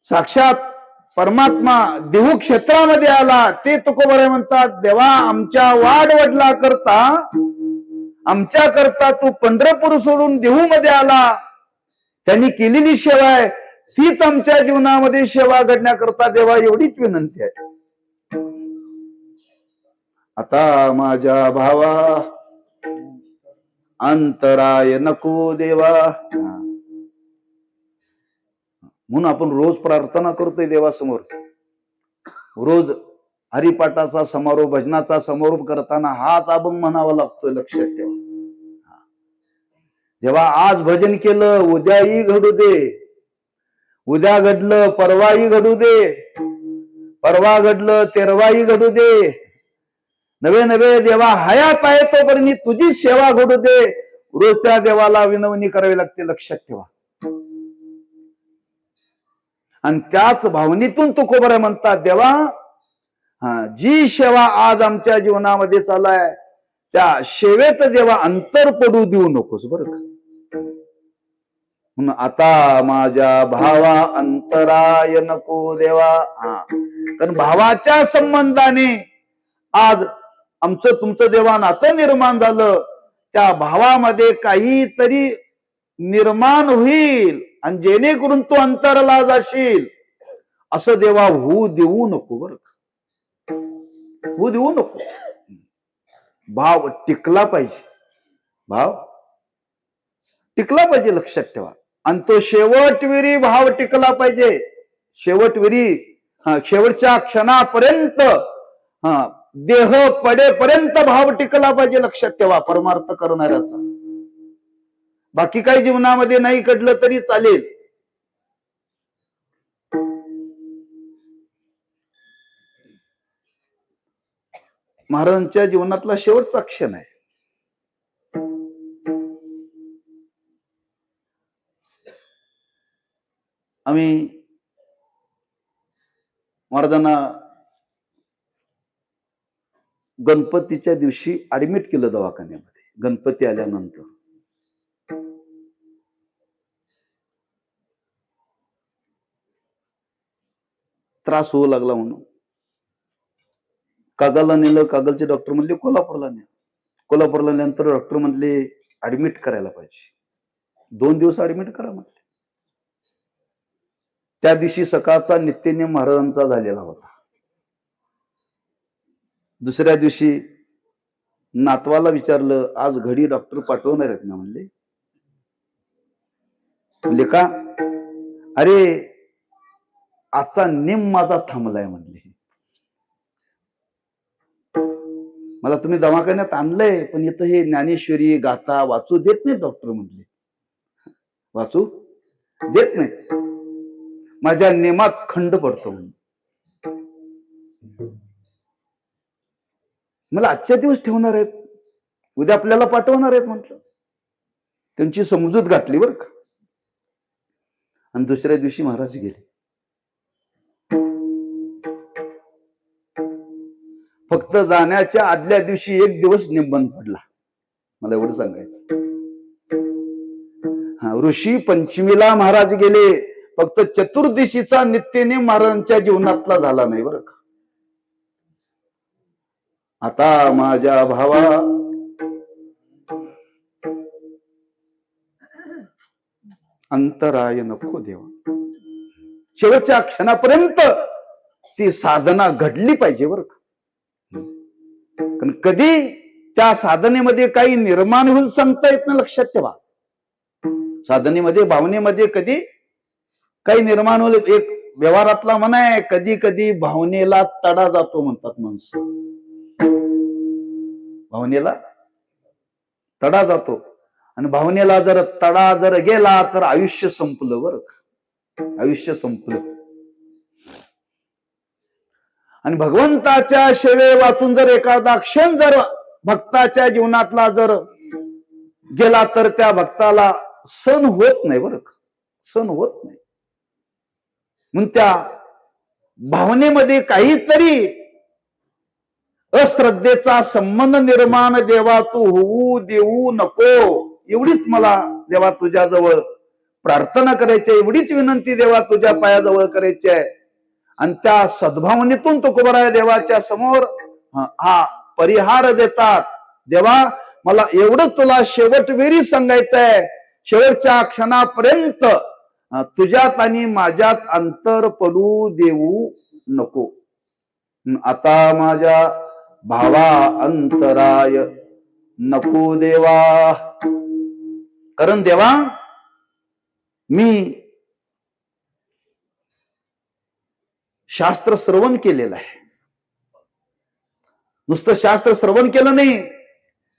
Speaker 1: साक्षात परमात्मा देहू क्षेत्रामध्ये आला ते तुकोबराय म्हणतात, देवा आमच्या वाडवडला करता, आमच्या करता तू पंढरपूर सोडून देहू मध्ये आला. त्यांनी केलेली सेवा आहे तीच आमच्या जीवनामध्ये सेवा घडण्याकरता देवा एवढीच विनंती आहे. आता माझ्या भावा अंतराय नको देवा. म्हणून आपण रोज प्रार्थना करतोय देवासमोर. रोज हरिपाठाचा समारोप, भजनाचा समारोप करताना हाच अभंग म्हणावा लागतोय, लक्षात ठेवा. जेव्हा आज भजन केलं उद्याही घडू दे, उद्या घडलं परवाही घडू दे, परवा घडलं तेरवाही घडू दे, नवे नवे देवा हयात आहे तोपर्यंत तुझी सेवा घडू दे. रोज त्या देवाला विनवणी करावी लागते, लक्षात ठेवा. आणि त्याच भावनेतून तुकोबराय म्हणतात, देवा जी सेवा आज आमच्या जीवनामध्ये चालाय त्या सेवेत देवा अंतर पडू देऊ नकोस बरं का. आता माझ्या भावा अंतराय नको देवा. कारण भावाच्या संबंधाने आज आमचं तुमचं देवा नातं निर्माण झालं. त्या भावामध्ये काहीतरी निर्माण होईल आणि जेणेकरून तू अंतरला जाशील असं देवा होऊ देऊ नको बरं का. होऊ देऊ नको. भाव टिकला पाहिजे. भाव टिकला पाहिजे, लक्षात ठेवा. आणि तो शेवटविरी भाव टिकला पाहिजे. शेवटविरी शेवटच्या क्षणापर्यंत देह पडेपर्यंत भाव टिकला पाहिजे, लक्षात ठेवा परमार्थ करणाऱ्याचा. बाकी काही जीवनामध्ये नाही घडलं तरी चालेल. महाराजांच्या जीवनातला शेवटचा क्षण आहे. आम्ही महाराजांना गणपतीच्या दिवशी ऍडमिट केलं दवाखान्यामध्ये. गणपती आल्यानंतर त्रास होऊ लागला म्हणून कागलला नेलं. कागलचे डॉक्टर म्हणले कोल्हापूरला न्या. कोल्हापूरला नंतर डॉक्टर म्हणले ऍडमिट करायला पाहिजे. 2 दिवस ऍडमिट करा म्हटले. त्या दिवशी सकाळचा नित्यनेम महाराजांचा झालेला होता. दुसऱ्या दिवशी नातवाला विचारलं, आज घडी डॉक्टर पाठवणार आहेत ना? म्हणले का? अरे आजचा नेम माझा थांबलाय म्हणले. मला तुम्ही दवाखान्यात आणलंय पण इथं हे ज्ञानेश्वरी गाथा वाचू देत नाही डॉक्टर म्हणले. वाचू देत नाही. माझ्या नेमात खंड पडतो म्हणून मला आजच्या दिवस ठेवणार आहेत, उद्या आपल्याला पाठवणार आहेत म्हटलं. त्यांची समजूत गाठली बरं का. आणि दुसऱ्या दिवशी महाराज गेले. फक्त जाण्याच्या आदल्या दिवशी 1 दिवस निबंध पडला. मला एवढं सांगायचं. ऋषी पंचमीला महाराज गेले. फक्त चतुर्दशीचा नित्यनेम महाराजांच्या जीवनातला झाला नाही बरं का. आता माझ्या भावा अंतराय नको देवा. शेवटच्या क्षणापर्यंत ती साधना घडली पाहिजे बरं का. कारण कधी त्या साधनेमध्ये काही निर्माण होईल सांगता येत नाही, लक्षात ठेवा. साधनेमध्ये भावनेमध्ये कधी काही निर्माण होईल. एक व्यवहारातला म्हणा आहे, कधी कधी भावनेला तडा जातो म्हणतात माणसं. भावनेला तडा जातो आणि भावनेला जर तडा जर गेला तर आयुष्य संपलं बरं का. आयुष्य संपलं. आणि भगवंताच्या सेवे वाचून जर एखादा क्षण जर भक्ताच्या जीवनातला जर गेला तर त्या भक्ताला सण होत नाही बरं का. सण होत नाही. म्हणून त्या भावनेमध्ये काहीतरी अश्रद्धेचा संबंध निर्माण देवा तू होऊ देऊ नको. एवढीच मला देवा तुझ्याजवळ प्रार्थना करायची आहे. एवढीच विनंती देवा तुझ्या पायाजवळ करायची आहे. आणि त्या सद्भावनेतून तुकोबराय देवाच्या समोर परिहार देतात. देवा मला एवढं तुला शेवटवेरी सांगायचं आहे. शेवटच्या क्षणापर्यंत तुझ्यात आणि माझ्यात अंतर पडू देऊ नको. आता माझ्या भावा अंतराय नको देवा. कारण देवा मी शास्त्र श्रवण केलेलं आहे. नुसतं शास्त्र श्रवण केलं नाही,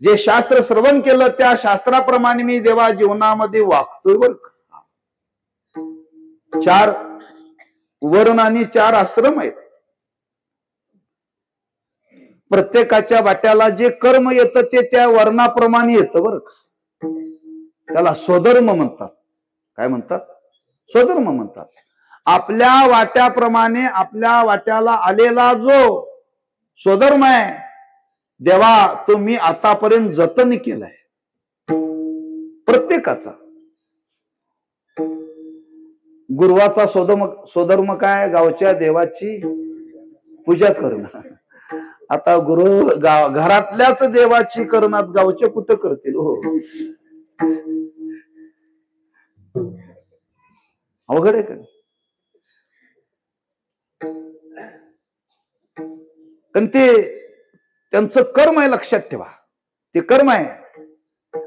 Speaker 1: जे शास्त्र श्रवण केलं त्या शास्त्राप्रमाणे मी देवा जीवनामध्ये वागतोय बर का. 4 वर्ण आणि 4 आश्रम आहेत. प्रत्येकाच्या वाट्याला जे कर्म येतं ते त्या वर्णाप्रमाणे येतं बरं का. त्याला स्वधर्म म्हणतात. काय म्हणतात? स्वधर्म म्हणतात. आपल्या वाट्याप्रमाणे आपल्या वाट्याला आलेला जो स्वधर्म आहे देवा, तो मी आतापर्यंत जतन केलाय प्रत्येकाचा. गुरुवाचा स्वधर्म काय? गावच्या देवाची पूजा करणं. आता गुरु घरातल्याच देवाची करणार, गावचे कुठं करतील हो. अवघड आहे का? पण ते त्यांचं कर्म आहे, लक्षात ठेवा. ते कर्म आहे.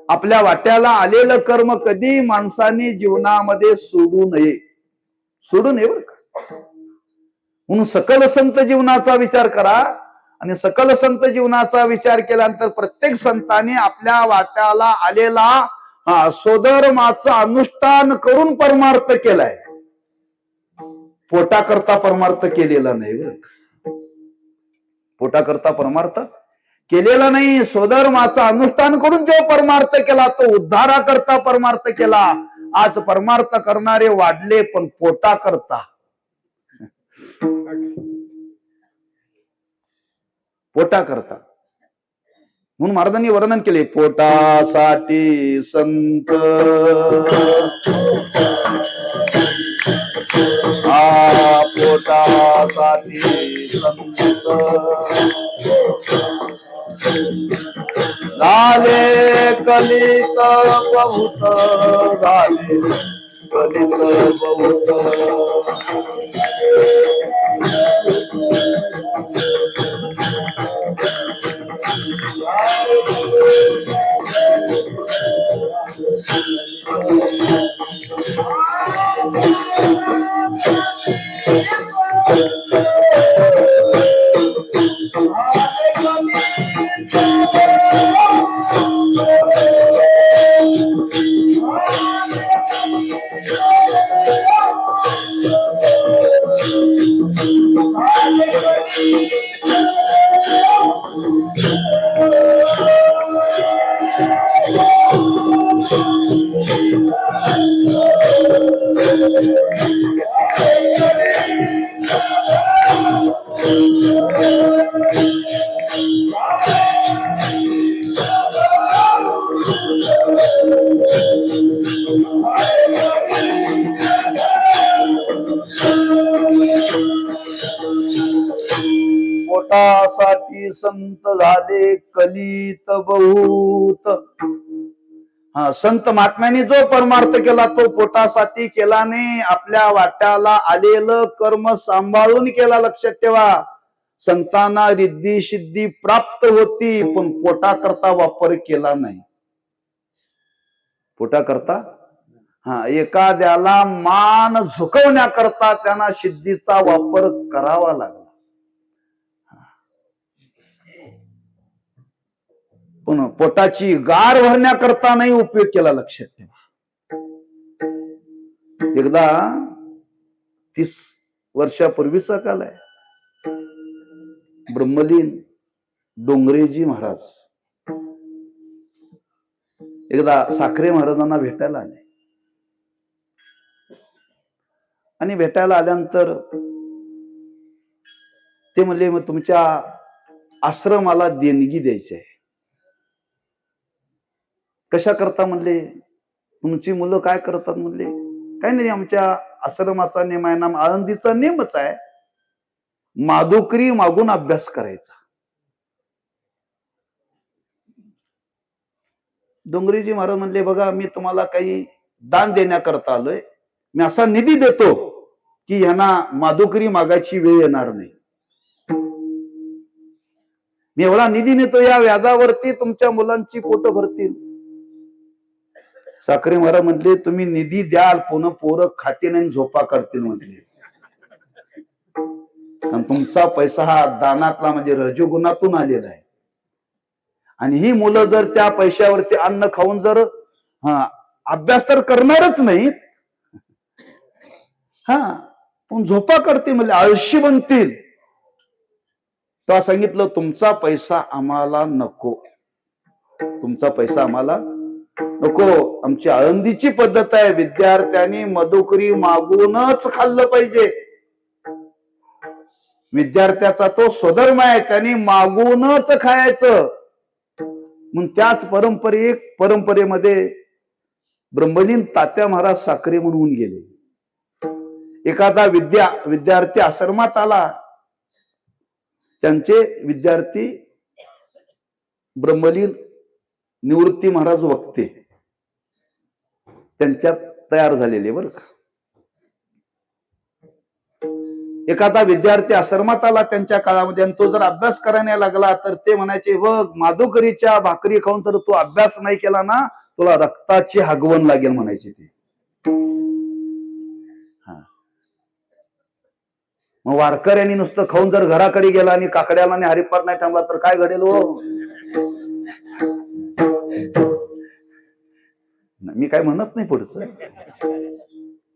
Speaker 1: आपल्या वाट्याला आलेलं कर्म कधी माणसाने जीवनामध्ये सोडू नये. सोडू नये बरं का. म्हणून सकल संत जीवनाचा विचार करा. आणि सकल संत जीवनाचा विचार केल्यानंतर प्रत्येक संतांनी आपल्या वाट्याला आलेला स्वधर्माचं अनुष्ठान करून परमार्थ केलाय. पोटाकरता परमार्थ केलेला नाही बरं. पोटाकरता परमार्थ केलेला नाही. स्वधर्माचं अनुष्ठान करून जो परमार्थ केला तो उद्धाराकरता परमार्थ केला. आज परमार्थ करणारे वाढले, पण पोटाकरता. पोटाकरता. म्हणून महाराजांनी वर्णन केले, पोटासाठी संत पोटासाठी संत झाले कलित बहुत, झाले कलित बहुत. पोटासाठी संत झाले कलित बहुत. संत महात्म्यांनी जो परमार्थ केला तो पोटासाठी केला नाही, आपल्या वाट्याला आलेलं कर्म सांभाळून केला. लक्षात ठेवा. संतांना रिद्धी सिद्धी प्राप्त होती, पण पोटाकरता वापर केला नाही. पोटाकरता एखाद्याला मान झुकवण्याकरता त्यांना सिद्धीचा वापर करावा लागला. पण पोटाची गार भरण्याकरता नाही उपयोग केला. लक्षात ठेवा. एकदा 30 वर्षापूर्वीचा काल आहे. ब्रह्मलीन डोंगरेजी महाराज एकदा साखरे महाराजांना भेटायला आले. आणि भेटायला आल्यानंतर ते म्हणले, मग तुमच्या आश्रमाला देणगी द्यायची आहे. कशा करता म्हणले? तुमची मुलं काय करतात म्हणले? काही नाही, आमच्या आश्रमाचा नेम आहे ना, आळंदीचा नेमच आहे, माधुकरी मागून अभ्यास करायचा. डोंगरेजी महाराज म्हणले, बघा मी तुम्हाला काही दान देण्याकरता आलोय. मी असा निधी देतो की ह्यांना माधुकरी मागायची वेळ येणार नाही. मी एवढा निधी नेतो, या व्याजावरती तुमच्या मुलांची पोट भरतील. साखरे महाराज म्हटले, तुम्ही निधी द्याल, पुन्हा पोरं खातील आणि झोपा करतील म्हटले. तुमचा पैसा हा दानातला म्हणजे रजोगुणातून आलेला आहे. आणि ही मुलं जर त्या पैशावरती अन्न खाऊन जर अभ्यास तर करणारच नाहीत, पण झोपा करतील म्हणजे आळशी बनतील. तेव्हा सांगितलं, तुमचा पैसा आम्हाला नको, तुमचा पैसा आम्हाला नको. आमची आळंदीची पद्धत आहे, विद्यार्थ्यांनी मधुकरी मागूनच खाल्लं पाहिजे. विद्यार्थ्याचा तो स्वधर्म आहे, त्याने मागूनच खायचं. मग त्याच परंपरेमध्ये ब्रह्मलीन तात्या महाराज साखरे म्हणून गेले. एखादा विद्यार्थी आश्रमात आला, त्यांचे विद्यार्थी ब्रह्मलीन निवृत्ती महाराज वक्ते त्यांच्यात तयार झालेले बरं का. एखादा विद्यार्थी आश्रमात आला त्यांच्या काळामध्ये, आणि तो जर अभ्यास करायला लागला तर ते म्हणायचे, बघ माधुकरीच्या भाकरी खाऊन जर तू अभ्यास नाही केला ना, तुला रक्ताची हागवण लागेल म्हणायचे ते. मग वारकऱ्यांनी नुसतं खाऊन जर घराकडे गेला आणि काकड्याला आणि हरिपाठ नाही थांबला तर काय घडेल हो? मी काय म्हणत नाही पुढचं,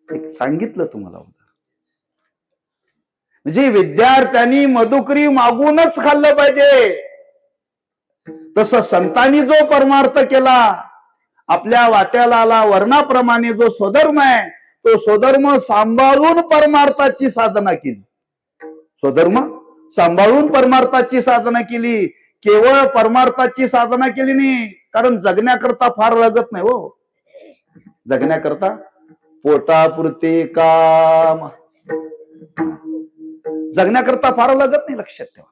Speaker 1: एक सांगितलं तुम्हाला. म्हणजे विद्यार्थ्यांनी मधुकरी मागूनच खाल्लं पाहिजे. तसं संतांनी जो परमार्थ केला, आपल्या वाट्याला आला, वर्णाप्रमाणे जो स्वधर्म आहे, तो स्वधर्म सांभाळून परमार्थाची साधना केली. स्वधर्म सांभाळून परमार्थाची साधना केली. केवळ परमार्थाची साधना केली नाही, कारण जगण्याकरता फार लागत नाही हो. जगण्याकरता पोटापुरते काम, जगण्याकरता फार लागत नाही, लक्षात ठेवा.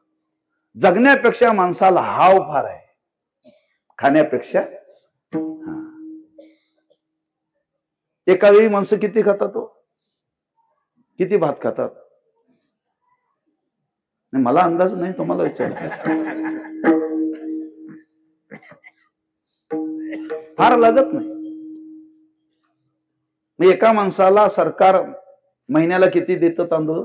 Speaker 1: जगण्यापेक्षा माणसाला हाव फार आहे, खाण्यापेक्षा. एका वेळी माणसं किती खातात हो? किती भात खातात? मला अंदाज नाही, तुम्हाला विचार. फार लागत नाही. मग एका माणसाला सरकार महिन्याला किती देतं तांदूळ?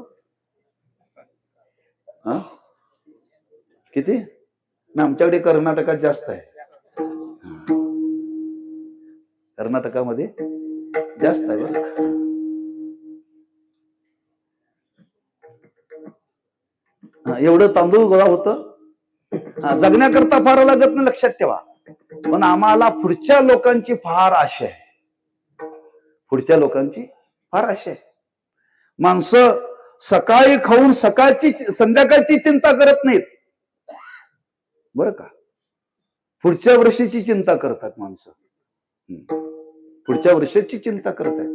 Speaker 1: किती? आमच्याकडे कर्नाटकात जास्त आहे. कर्नाटकामध्ये जास्त आहे बरं. एवढं तांदूळ गोळा होतं. जगण्याकरता फार लागत नाही, लक्षात ठेवा. पण आम्हाला पुढच्या लोकांची फार आशा आहे. पुढच्या लोकांची फार आशा आहे. माणसं सकाळी खाऊन संध्याकाळची चिंता करत नाहीत बरं का. पुढच्या वर्षीची चिंता करतात माणसं. पुढच्या वर्षाची चिंता करतात.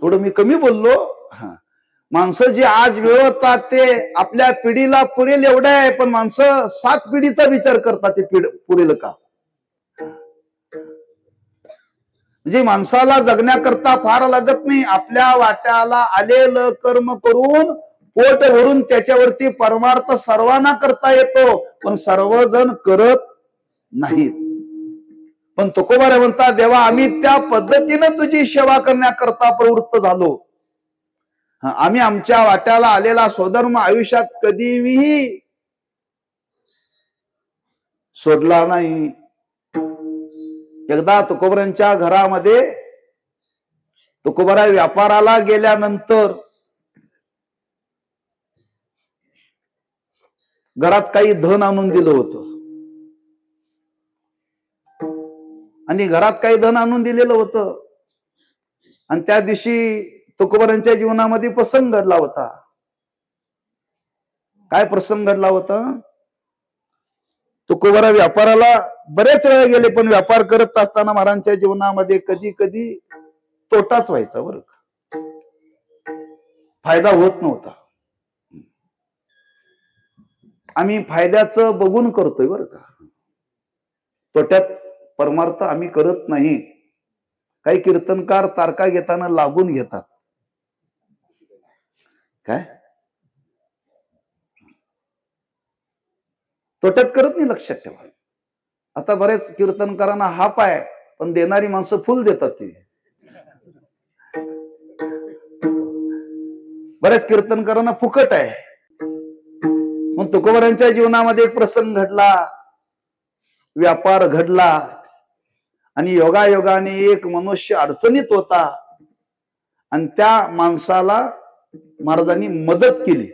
Speaker 1: थोडं मी कमी बोललो. माणसं जे आज मिळवतात ते आपल्या पिढीला पुरेल एवढं आहे, पण माणसं 7 पिढीचा विचार करतात ते पुरेल का. म्हणजे माणसाला जगण्याकरता फार लागत नाही. आपल्या वाट्याला आलेलं कर्म करून पोट भरून त्याच्यावरती परमार्थ सर्वांना करता येतो, पण सर्वजण करत नाहीत. पण तुकोबारे म्हणतात, देवा आम्ही त्या पद्धतीनं तुझी सेवा करण्याकरता प्रवृत्त झालो. आम्ही आमच्या वाट्याला आलेला स्वधर्म आयुष्यात कधीही सोडला नाही. एकदा तुकोबरांच्या घरामध्ये, तुकोबरा व्यापाराला गेल्यानंतर घरात काही धन आणून दिलं होतं, आणि घरात काही धन आणून दिलेलं होतं. आणि त्या दिवशी तुकोबरांच्या जीवनामध्ये प्रसंग घडला होता. काय प्रसंग घडला होता? तुकोबरा व्यापाराला बरेच वेळा गेले, पण व्यापार करत असताना महाराजांच्या जीवनामध्ये कधी कधी तोटाच व्हायचा बरं का. फायदा होत नव्हता. आम्ही फायद्याचं बघून करतोय बरं का, तोट्यात परमार्थ आम्ही करत नाही. काही कीर्तनकार तारका घेताना लागून घेतात. काय तोट्यात करत नाही, लक्षात ठेवा. आता बरेच कीर्तनकारांना हाप आहे, पण देणारी माणसं फुल देतात. ती बऱ्याच कीर्तनकारांना फुकट आहे. मग तुकोबरांच्या जीवनामध्ये एक प्रसंग घडला, व्यापार घडला, आणि योगायोगाने एक मनुष्य अडचणीत होता, आणि त्या माणसाला महाराजांनी मदत केली.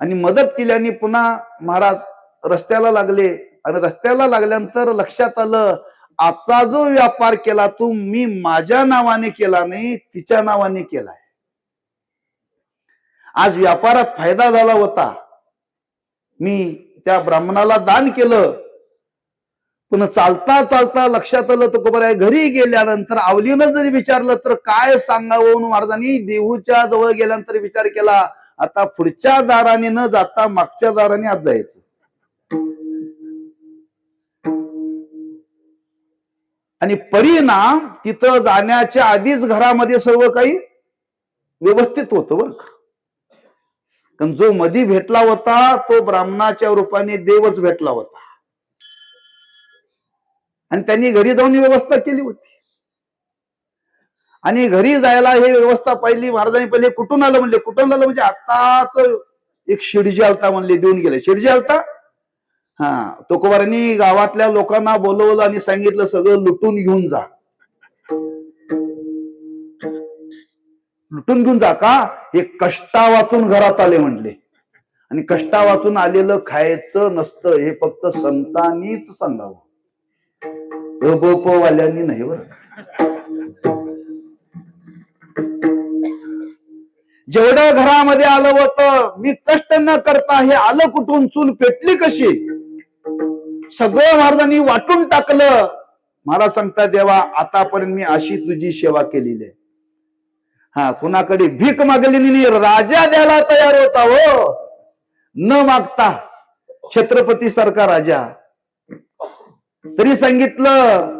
Speaker 1: आणि मदत केल्याने पुन्हा महाराज रस्त्याला लागले. आणि रस्त्याला लागल्यानंतर लक्षात आलं, आजचा जो व्यापार केला तू मी माझ्या नावाने केला नाही, तिच्या नावाने केलाय. आज व्यापारात फायदा झाला होता, मी त्या ब्राह्मणाला दान केलं, पण चालता चालता लक्षात आलं तर खबर आहे, घरी गेल्यानंतर आवलीनं जरी विचारलं तर काय सांगावं, महाराजांनी देहूच्या जवळ गेल्यानंतर विचार केला, आता पुढच्या दाराने न जाता मागच्या दाराने आज जायचं. आणि परिणाम तिथं जाण्याच्या आधीच घरामध्ये सर्व काही व्यवस्थित होतं बरं का. कारण जो मधी भेटला होता तो ब्राह्मणाच्या रूपाने देवच भेटला होता, आणि त्यांनी घरी जाऊन व्यवस्था केली होती. आणि घरी जायला हे व्यवस्था पाहिली महाराजांनी. पहिले कुठून आलं म्हणले, कुठून आलं म्हणजे आताच एक शिडजी आलता म्हणले, देऊन गेले. शिडजी आलता, हा. तुकोबारांनी गावातल्या लोकांना बोलवलं आणि सांगितलं सगळं लुटून घेऊन जा. लुटून घेऊन जा का, हे कष्टा वाचून घरात आले म्हणले, आणि कष्टा वाचून आलेलं खायचं नसतं, हे फक्त संतांनीच सांगावं, वाल्यांनी नाही बरं. जेवढं घरामध्ये आलं होतं, मी कष्ट न करता हे आलं कुठून, चूल पेटली कशी, सगळं महाराजांनी वाटून टाकलं. महाराज सांगता, देवा आतापर्यंत मी अशी तुझी सेवा केलेली आहे. हा, कुणाकडे भीक मागलेली नाही, राजा द्यायला तयार होता हो, न मागता. छत्रपती सारखा राजा. तरी सांगितलं,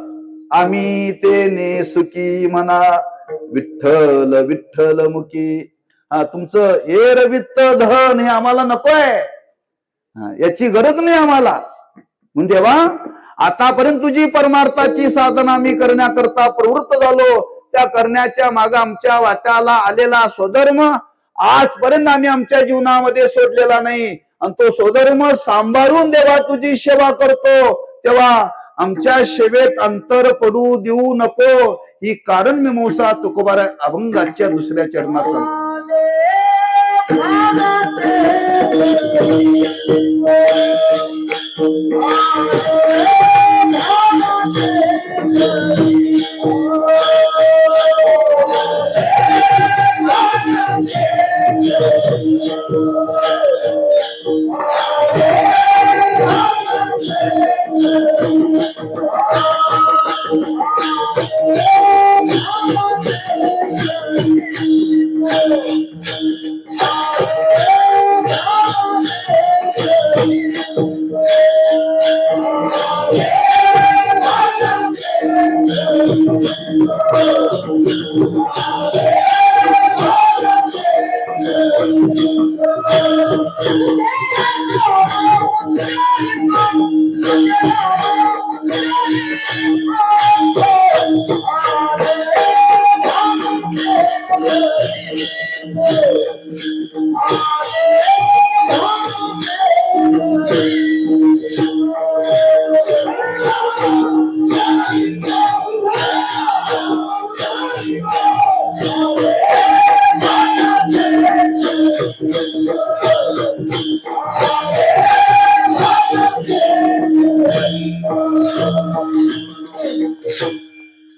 Speaker 1: आम्ही ते सुखी म्हणा, विठ्ठल विठ्ठल मुखी. हा, तुमचं एरवित्त धन हे आम्हाला नकोय, याची गरज नाही आम्हाला. म्हणजे देवा आतापर्यंत तुझी परमार्थाची साधना आम्ही करण्याकरता प्रवृत्त झालो, त्या करण्याच्या माग आमच्या वाट्याला आलेला स्वधर्म आजपर्यंत आम्ही आमच्या जीवनामध्ये सोडलेला नाही, आणि तो स्वधर्म सांभाळून देवा तुझी सेवा करतो. तेव्हा आमच्या सेवेत अंतर पडू देऊ नको, ही कारण मीमांसा तुकोबारा अभंगाच्या दुसऱ्या चरणात सांगतो.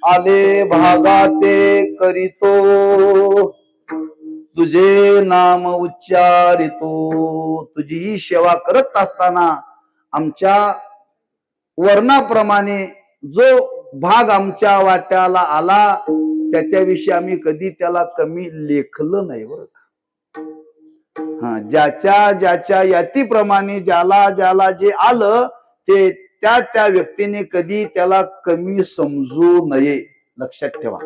Speaker 1: आले भागाते करीतो, तुझे नाम उच्चारितो. तुझी सेवा करत असताना आमच्या वर्णाप्रमाणे जो भाग आमच्या वाट्याला आला, त्याच्याविषयी आम्ही कधी त्याला कमी लेखलं नाही बरं का. हा, ज्याच्या ज्याच्या यातीप्रमाणे ज्याला ज्याला जे आलं ते त्या त्या व्यक्तीने कधी त्याला कमी समजू नये. लक्षात ठेवा,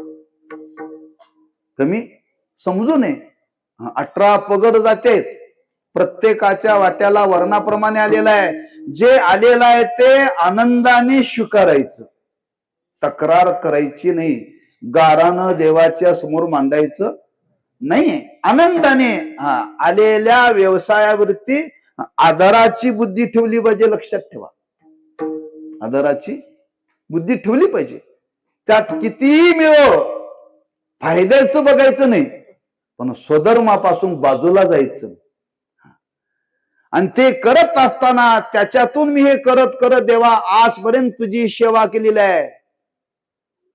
Speaker 1: कमी समजू नये. 18 पगड जाते, प्रत्येकाच्या वाट्याला वर्णाप्रमाणे आलेला आहे. जे आलेलं आहे ते आनंदाने स्वीकारायचं, तक्रार करायची नाही, गारानं देवाच्या समोर मांडायचं नाही. आनंदाने आलेल्या व्यवसायावरती आदराची बुद्धी ठेवली पाहिजे. लक्षात ठेवा, आदराची बुद्धी ठेवली पाहिजे. त्यात कितीही मिळो, फायद्याचं बघायचं नाही, पण स्वधर्मापासून बाजूला जायचं. आणि ते करत असताना त्याच्यातून मी हे करत करत देवा आजपर्यंत तुझी सेवा केलेली आहे.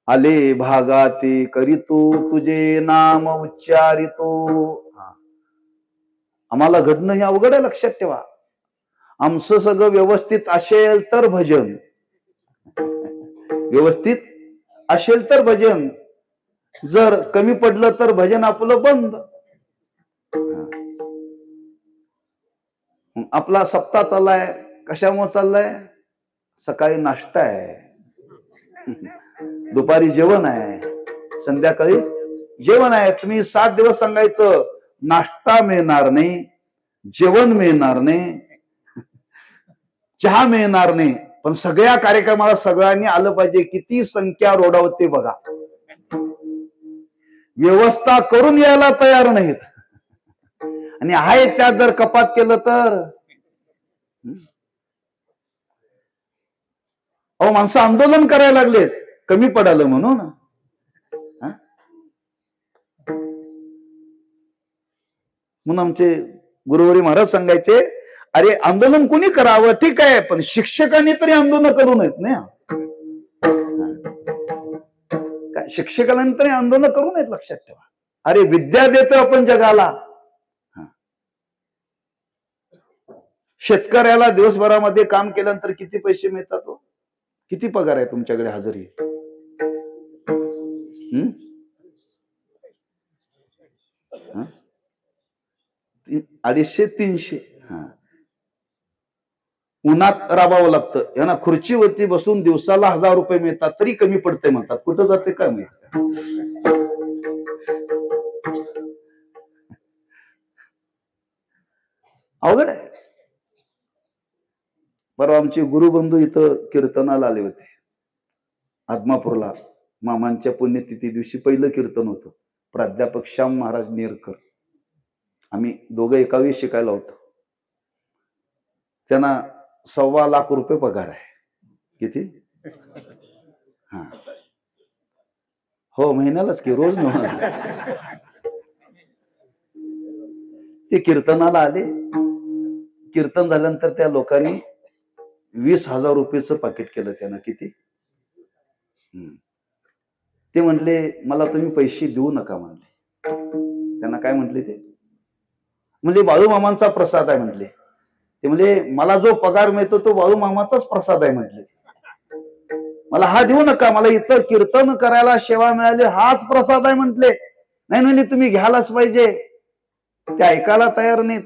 Speaker 1: आले भागाते करीतो, तुझे नाम उच्चारितो. आम्हाला घडणं हे अवघड आहे, लक्षात ठेवा. आमचं सगळं व्यवस्थित असेल तर भजन, व्यवस्थित असेल तर भजन, जर कमी पडलं तर भजन आपलं बंद. आपला सप्ताह चाललाय, कशामुळे चाललाय? सकाळी नाश्ता आहे, दुपारी जेवण आहे, संध्याकाळी जेवण आहे. तुम्ही 7 दिवस सांगायचं नाश्ता मिळणार नाही, जेवण मिळणार नाही, चहा मिळणार नाही, पण सगळ्या कार्यक्रमाला सगळ्यांनी आलं पाहिजे. किती संख्या रोडावरती बघा, व्यवस्था करून यायला तयार नाहीत, आणि आहे त्यात जर कपात केलं तर अहो माणसं आंदोलन करायला लागलेत कमी पडालं म्हणून. म्हणून आमचे गुरुवारी महाराज सांगायचे, अरे आंदोलन कोणी करावं ठीक आहे, पण शिक्षकांनी तरी आंदोलन करू नयेत ना. शिक्षकांनी तरी आंदोलन करू नयेत, लक्षात ठेवा. अरे विद्या देतो आपण जगाला. शेतकऱ्याला दिवसभरामध्ये काम केल्यानंतर किती पैसे मिळतात हो? किती पगार आहे तुमच्याकडे हजेरी? 250-300. उन्हात राबावं लागतं यांना, खुर्चीवरती बसून दिवसाला 1000 रुपये मिळतात तरी कमी पडते म्हणतात. कुठं जाते काय माहिती. अवघड आहे. परवा आमचे गुरुबंधू इथं कीर्तनाला आले होते आदमापूरला. मामांच्या पुण्यतिथी दिवशी पहिलं कीर्तन होतं. प्राध्यापक श्याम महाराज नेरकर, आम्ही दोघं एकावी शिकायला होतो. त्यांना 1.25 लाख रुपये पगार आहे. किती? हो, महिन्यालाच की, रोज नव्हतं. ते कीर्तनाला आले. कीर्तन झाल्यानंतर त्या लोकांनी 20,000 रुपयेचं पाकिट केलं त्यांना. किती? ते म्हटले मला तुम्ही पैसे देऊ नका म्हणले. त्यांना काय म्हटले ते? म्हणजे बाळू मामांचा प्रसाद आहे म्हटले. ते म्हणजे मला जो पगार मिळतो तो बाळू मामाचाच प्रसाद आहे म्हटले. मला हा देऊ नका, मला इथं कीर्तन करायला सेवा मिळाली हाच प्रसाद आहे म्हटले. नाही म्हणजे तुम्ही घ्यायलाच पाहिजे. ते ऐकायला तयार नाहीत.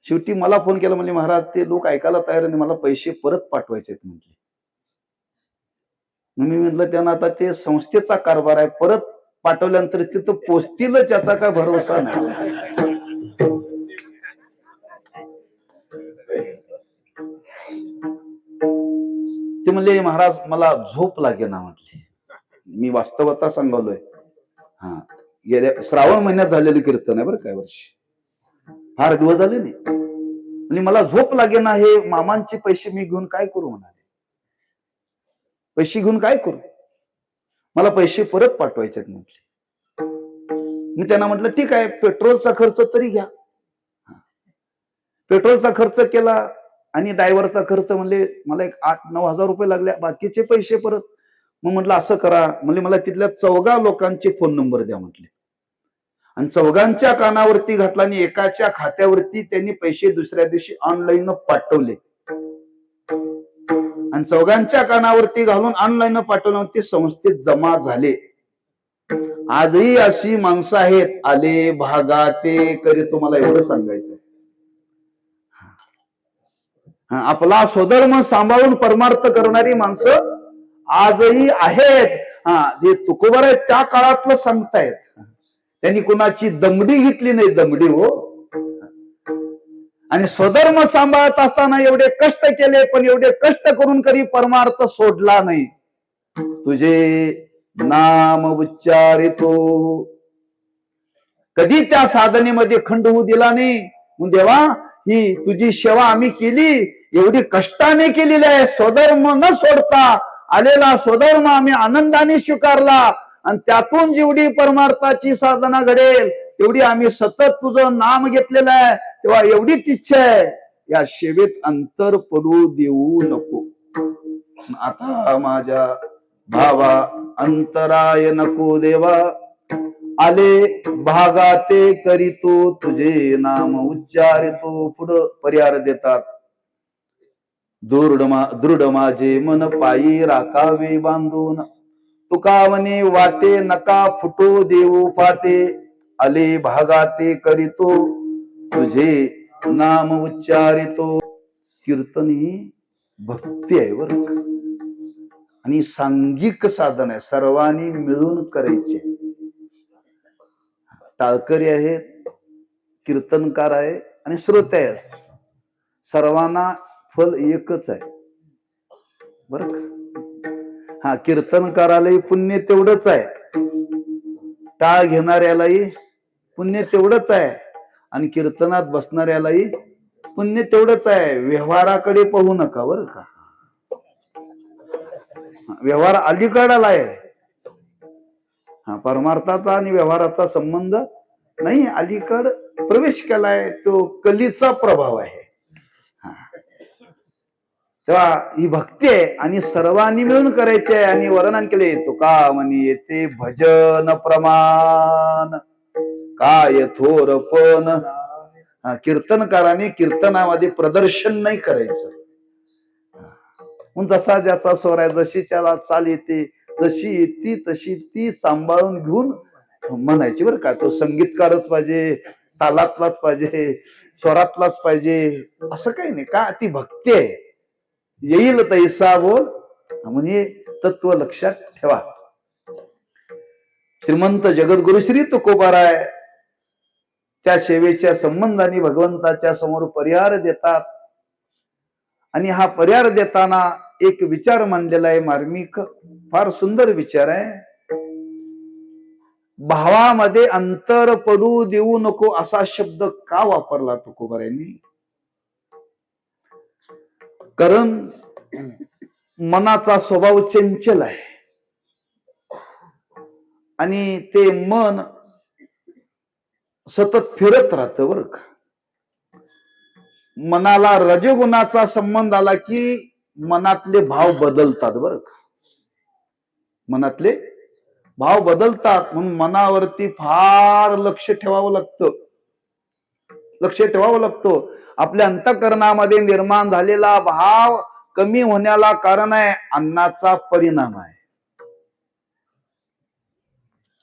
Speaker 1: शेवटी मला फोन केला, म्हणजे महाराज ते लोक ऐकायला तयार नाही, मला पैसे परत पाठवायचे म्हटले. मी म्हटलं त्यांना आता ते संस्थेचा कारभार आहे, परत पाठवल्यानंतर तिथं पोचतीलच याचा काय भरोसा नाही. ते म्हणले महाराज मला झोप लागेना म्हटले. मी वास्तवता सांगालोय. गेल्या श्रावण महिन्यात झालेलं कीर्तन आहे बरं काय, वर्षी फार दिवस झाले नाही. म्हणजे मला झोप लागेना, हे मामांचे पैसे मी घेऊन काय करू म्हणाले. पैसे घेऊन काय करू, मला पैसे परत पाठवायचे म्हटले. मी त्यांना म्हटलं ठीक आहे, पेट्रोलचा खर्च तरी घ्या. पेट्रोलचा खर्च केला आणि ड्रायव्हरचा खर्च म्हणले मला एक 8-9 हजार रुपये लागले, बाकीचे पैसे परत. मग म्हटलं असं करा, म्हणजे मला तिथल्या 4 लोकांचे फोन नंबर द्या म्हटले. आणि 4 कानावरती घातला आणि एकाच्या खात्यावरती त्यांनी पैसे दुसऱ्या दिवशी ऑनलाईन पाठवले. आणि 4 कानावरती घालून ऑनलाईन पाठवलं, ते संस्थेत जमा झाले. आजही अशी माणसं आहेत, आले भागा ते करे. तुम्हाला एवढं सांगायचं, आपला स्वधर्म सांभाळून परमार्थ करणारी माणसं आजही आहेत. जे तुकोबर आहेत त्या काळातलं सांगतायत. त्यांनी कुणाची दमडी घेतली नाही, दमडी हो. आणि स्वधर्म सांभाळत असताना एवढे कष्ट केले, पण एवढे कष्ट करून कधी परमार्थ सोडला नाही. तुझे नाम उच्चारितो, कधी त्या साधनेमध्ये खंड होऊ दिला नाही. देवा ही तुझी सेवा आम्ही केली, एवढी कष्टाने केलेली आहे. स्वधर्म न सोडता आलेला स्वधर्म आम्ही आनंदाने स्वीकारला, आणि त्यातून जेवढी परमार्थाची साधना घडेल तेवढी आम्ही सतत तुझं नाम घेतलेलं आहे. तेव्हा एवढीच इच्छा आहे, या सेवेत अंतर पडू देऊ नको. आता माझ्या भावा अंतराय नको देवा, आले भागाते करीतो तुझे नाम उच्चारितो. पुढं पर्याय देतात. दृढ माझे मन पायी राखावे बांधून. तुका म्हणे वाटे नका फुटो देऊ फाटे. आले भागाते करीतो तुझे नाम उच्चारितो. कीर्तन ही भक्ती आहे बरं का, आणि सांघिक साधन आहे, सर्वांनी मिळून करायचे. टाळकरी आहेत, कीर्तनकार आहे आणि श्रोते आहे, सर्वांना फल एकच आहे बरं का. हा, कीर्तनकारालाही पुण्य तेवढंच आहे, टाळ घेणाऱ्यालाही पुण्य तेवढंच आहे, आणि कीर्तनात बसणाऱ्यालाही पुण्य तेवढंच आहे. व्यवहाराकडे पाहू नका बरं का. व्यवहार अलीकडाला आहे. हा, परमार्थाचा आणि व्यवहाराचा संबंध नाही, अलीकड प्रवेश केलाय, तो कलीचा प्रभाव आहे. तेव्हा ही भक्ती आहे आणि सर्वांनी मिळून करायची आहे. आणि वर्णन केले, तुका म्हणे येते भजन प्रमाण काय थोरपण. कीर्तनकाराने कीर्तनामध्ये प्रदर्शन नाही करायचं. जसा ज्याचा स्वर आहे, जशी त्याला चाल येते, जशी येते तशी ती सांभाळून घेऊन म्हणायची बरं का. तो संगीतकारच पाहिजे, तालातलाच पाहिजे, स्वरातलाच पाहिजे असं काही नाही का. ती भक्ती आहे. येईल तैसा बोल म्हणजे तत्व लक्षात ठेवा. श्रीमंत जगद्गुरु श्री तुकोबाराय त्या सेवेच्या संबंधाने भगवंताच्या समोर परिहार देतात. आणि हा परिहार देताना एक विचार मांडलेला आहे मार्मिक, फार सुंदर विचार आहे. भावामध्ये अंतर पडू देऊ नको असा शब्द का वापरला तुकोबारायांनी? कारण मनाचा स्वभाव चंचल आहे आणि ते मन सतत फिरत राहतं बरं का. मनाला रजोगुणाचा संबंध आला की मनातले भाव बदलतात बरं का. मनातले भाव बदलतात, म्हणून मनावरती फार लक्ष ठेवावं लागतं. लक्ष ठेवावं लागतं. आपल्या अंतःकरणामध्ये निर्माण झालेला भाव कमी होण्याला कारण आहे अन्नाचा परिणाम आहे.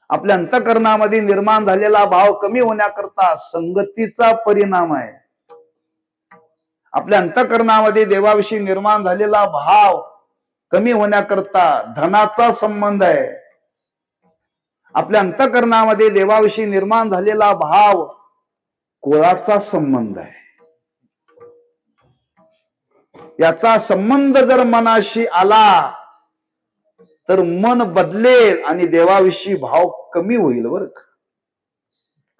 Speaker 1: आपल्या अंतःकरणामध्ये निर्माण झालेला भाव कमी होण्याकरता संगतीचा परिणाम आहे. आपल्या अंतःकरणामध्ये देवाविषयी निर्माण झालेला भाव कमी होण्याकरता धनाचा संबंध आहे. आपल्या अंतःकरणामध्ये देवाविषयी निर्माण झालेला भाव कुळाचा संबंध आहे. याचा संबंध जर मनाशी आला तर मन बदलेल आणि देवाविषयी भाव कमी होईल बरं का,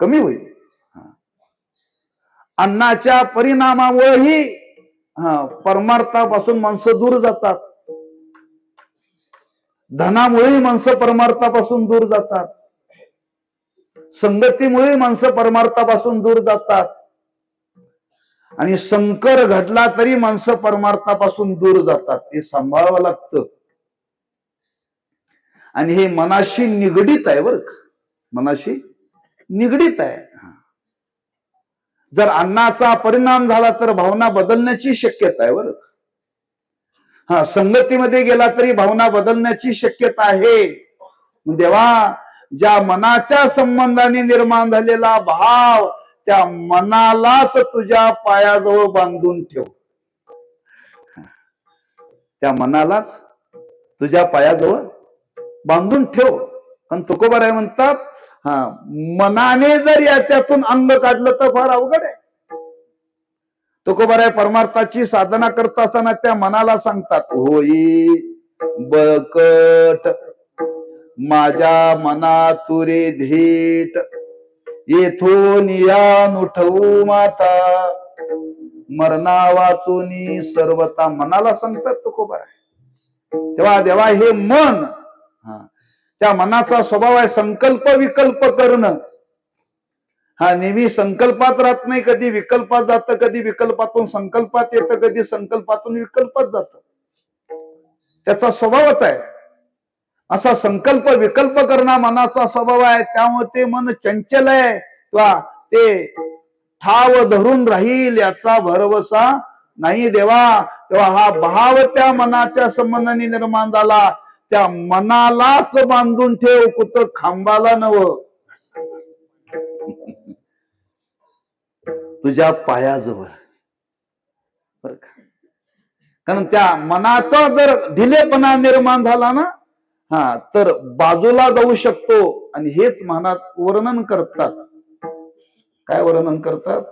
Speaker 1: कमी होईल. अन्नाच्या परिणामामुळेही परमार्थापासून माणसं दूर जातात. धनामुळे माणसं परमार्थापासून दूर जातात. संगतीमुळे माणसं परमार्थापासून दूर जातात. आणि संकर घडला तरी माणसं परमार्थापासून दूर जातात. ते सांभाळावं लागतं. आणि हे मनाशी निगडीत आहे बरं का, मनाशी निगडीत आहे. जर अन्नाचा परिणाम झाला तर भावना बदलण्याची शक्यता आहे बरं. हा, संगतीमध्ये गेला तरी भावना बदलण्याची शक्यता आहे. देवा, ज्या मनाच्या संबंधाने निर्माण झालेला भाव त्या मनालाच तुझ्या पायाजवळ बांधून ठेव. त्या मनालाच तुझ्या पायाजवळ बांधून ठेव. आणि तुकोबाराय म्हणतात, मनाने जर याच्यातून अंग काढलं तर फार अवघड आहे. तुकोबाराय परमार्थाची साधना करत असताना त्या मनाला सांगतात, होई बळकट माझ्या मना तुरे धीट, येथून या नुठवू माता मरणा वाचूनी सर्वता. मनाला सांगतात तुकोबाराय. तेव्हा देवा हे मन, त्या मनाचा स्वभाव आहे संकल्प विकल्प करणं. हा, नेहमी संकल्पात राहत नाही, कधी विकल्पात जातं, कधी विकल्पातून संकल्पात येतं, कधी संकल्पातून विकल्पात जातं. त्याचा स्वभावच आहे. असा संकल्प विकल्प करणं मनाचा स्वभाव आहे. त्यामुळे ते मन चंचल आहे किंवा ते ठाव धरून राहील याचा भरवसा नाही देवा. तेव्हा हा भाव त्या मनाच्या संबंधाने निर्माण झाला. त्या मनालाच बांधून ठेव, कुठं खांबाला नव, तुझ्या पायाजवळ. बर का? कारण त्या मनात जर ढिलेपणा निर्माण झाला ना, तर बाजूला जाऊ शकतो. आणि हेच महाराज वर्णन करतात. काय वर्णन करतात?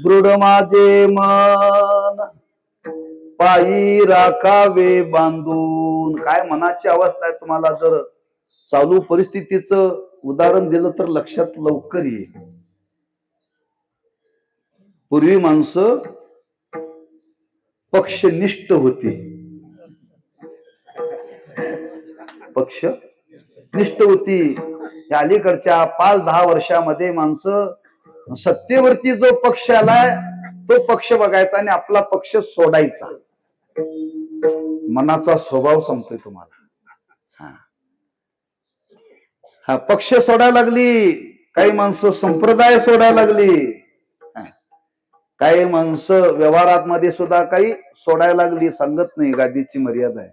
Speaker 1: दृढ माझे मन पायी राखावे बांधून. काय मनाची अवस्था आहे? तुम्हाला जर चालू परिस्थितीचं उदाहरण दिलं तर लक्षात लवकर येईल. पूर्वी माणसं पक्षनिष्ठ होती, पक्षनिष्ठ होती. या अलीकडच्या 5-10 वर्षामध्ये माणसं सत्तेवरती जो पक्ष आलाय तो पक्ष बघायचा आणि आपला पक्ष सोडायचा. मनाचा स्वभाव सांगतोय तुम्हाला. हा पक्ष सोडायला लागली. काही माणसं संप्रदाय सोडायला लागली. काही माणसं व्यवहारात मध्ये सुद्धा काही सोडायला लागली. सांगत नाही गादीची मर्यादा आहे.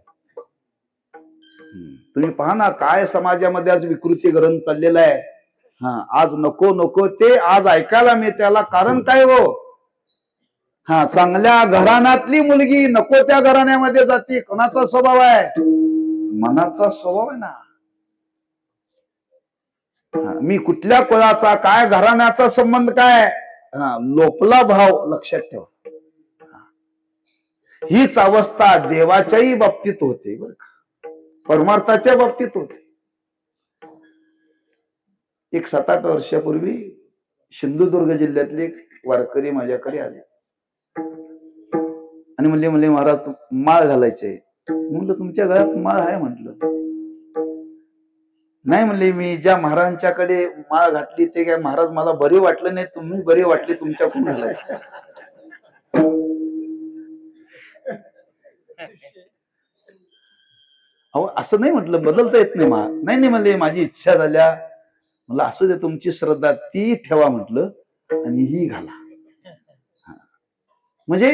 Speaker 1: तुम्ही पहा ना काय समाजामध्ये आज विकृतीकरण चाललेलं आहे. आज नको नको ते आज ऐकायला मिळते. त्याला कारण काय हो? चांगल्या घराण्यातली मुलगी नको त्या घराण्यामध्ये जाते. कोणाचा स्वभाव आहे? मनाचा स्वभाव आहे ना. मी कुठल्या कुळाचा, काय घराण्याचा संबंध काय, लोपला भाव लक्षात ठेवा. हीच अवस्था देवाच्याही बाबतीत होते बरं का, परमार्थाच्या बाबतीत होते. एक 7-8 वर्षापूर्वी सिंधुदुर्ग जिल्ह्यातले वारकरी माझ्याकडे आले आणि म्हणले महाराज माळ घालायचे. म्हणलं तुमच्या घरात माळ आहे? म्हटलं नाही. म्हणले मी ज्या महाराजांच्याकडे माळ घातली ते काय महाराज मला बरे वाटलं नाही, तुम्ही बरे वाटले तुमच्याकडून घालायचे. अहो असं नाही म्हटलं, बदलता येत नाही. नाही म्हणले माझी इच्छा झाल्या. मला असू दे, तुमची श्रद्धा ती ठेवा म्हटलं आणि ही घाला. म्हणजे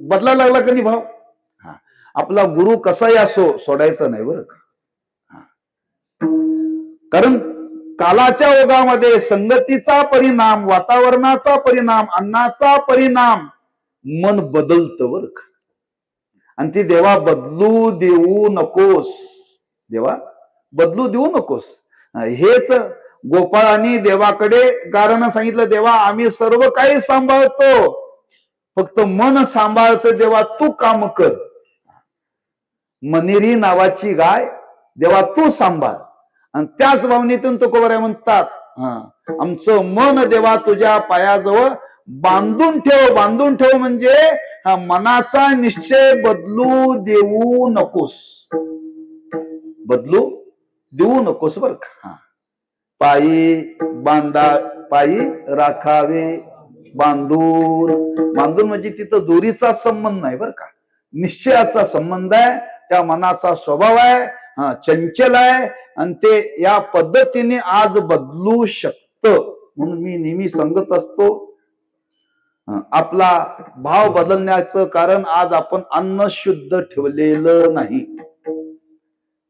Speaker 1: बदला लागला का नाही भाव? आपला गुरु कसाही असो सोडायचा नाही बरं का. कारण कालाच्या ओघामध्ये संगतीचा परिणाम, वातावरणाचा परिणाम, अन्नाचा परिणाम मन बदलतं बरं का. आणि ती देवा बदलू देऊ नकोस, देवा बदलू देऊ नकोस. हेच गोपाळांनी देवाकडे गारानं सांगितलं, देवा आम्ही सर्व काही सांभाळतो, फक्त मन सांभाळचं देवा तू काम कर. मनेरी नावाची गाय देवा तू सांभाळ. आणि त्याच भावनेतून तुकोबाराय म्हणतात, आमचं मन देवा तुझ्या पायाजवळ बांधून ठेव. बांधून ठेव म्हणजे मनाचा निश्चय बदलू देऊ नकोस, बदलू देऊ नकोस बर का. पायी पायी राखावे बांधून. बांधून म्हणजे तिथं दोरीचा संबंध नाही बर का, निश्चयाचा संबंध आहे. त्या मनाचा स्वभाव आहे, चंचल आहे, आणि ते या पद्धतीने आज बदलू शकतं. म्हणून मी नेहमी सांगत असतो, आपला भाव बदलण्याचं कारण आज आपण अन्न शुद्ध ठेवलेलं नाही.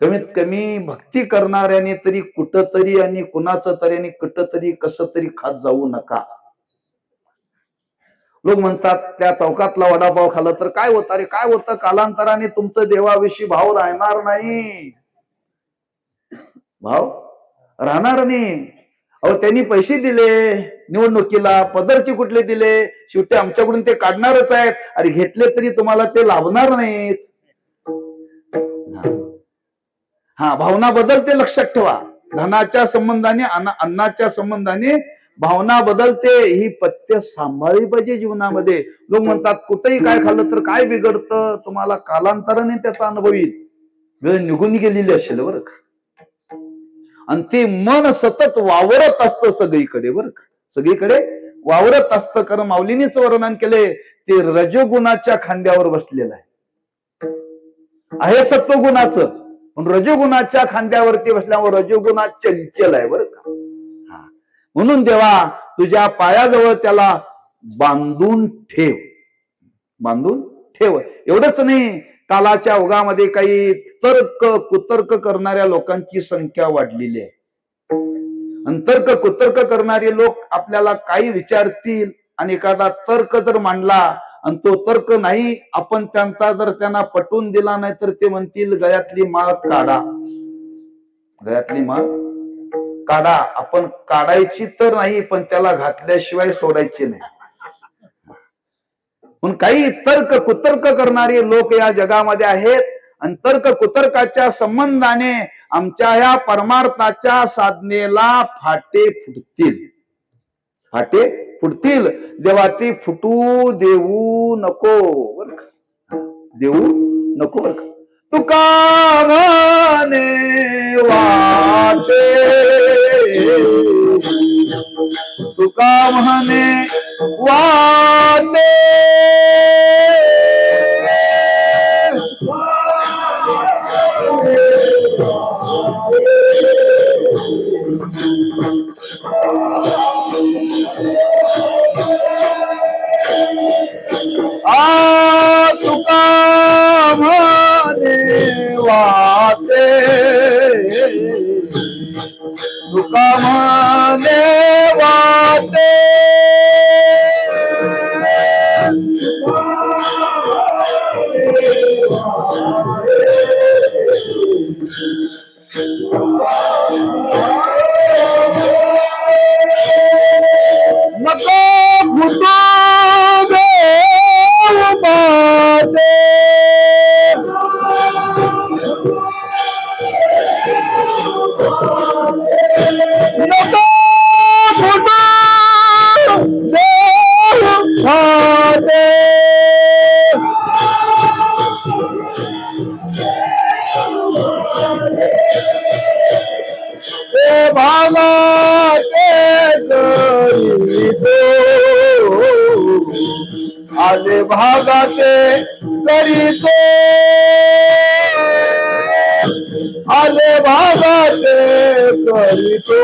Speaker 1: कमीत कमी भक्ती करणाऱ्याने तरी कुठंतरी आणि कुणाचं तरी आणि कुठंतरी कसं तरी खात जाऊ नका. लोक म्हणतात त्या चौकातला वडापाव खाल्ला तर काय होतं, अरे काय होतं, कालांतराने तुमचं देवाविषयी भाव राहणार नाही, भाव राहणार नाही. अहो त्यांनी पैसे दिले निवडणुकीला, पदरचे कुठले दिले, शेवटी आमच्याकडून ते काढणारच आहेत. अरे घेतले तरी तुम्हाला ते लाभणार नाहीत. भावना बदलते, लक्षात ठेवा. धनाच्या संबंधाने अन्नाच्या संबंधाने भावना बदलते. ही पथ्य सांभाळली पाहिजे जीवनामध्ये. लोक म्हणतात कुठेही काय खाल्लं तर काय बिघडतं, तुम्हाला कालांतराने त्याचा अनुभव येईल. वेळ निघून गेलेली असेल बरं का. आणि ते मन सतत वावरत असतं सगळीकडे बरं का, सगळीकडे वावरत असतं. कारण माऊलीनीच वर्णन केले, ते रजोगुणाच्या खांद्यावर बसलेलं आहे सत्वगुणाचं, पण रजोगुणाच्या खांद्यावरती बसल्यावर रजोगुणा चंचल आहे बरं का. म्हणून देवा तुझ्या पायाजवळ त्याला बांधून ठेव, बांधून ठेव. एवढंच नाही, कालाच्या ओघामध्ये काही तर्क कुतर्क करणाऱ्या लोकांची संख्या वाढलेली आहे. आणि तर्क कुतर्क करणारे लोक आपल्याला काही विचारतील, आणि एखादा तर्क जर मांडला आणि तो तर्क नाही आपण त्यांना पटवून दिला नाही, तर ते म्हणतील गळ्यातली माळ काढा, गळ्यातली माळ काढा. आपण काढायची तर नाही, पण त्याला घातल्याशिवाय सोडायची नाही. पण काही तर्क कुतर्क करणारे लोक या जगामध्ये आहेत, आणि तर्क कुतर्काच्या संबंधाने आमच्या या परमार्थाच्या साधनेला फाटे फुटतील, फाटे फुटतील. देवा ती फुटू देऊ नको बर का, देऊ नको बर का. तुका म्हणे वाटे, तुका म्हणे वाटे, तुका म्हणे वाटे, तुका म्हणे वाटे, नको फुटू देऊ बाटे, नको फुटू देऊ बाटे, भागाचे करीतो, आले भागाचे करीतो, आले भागाचे करीतो,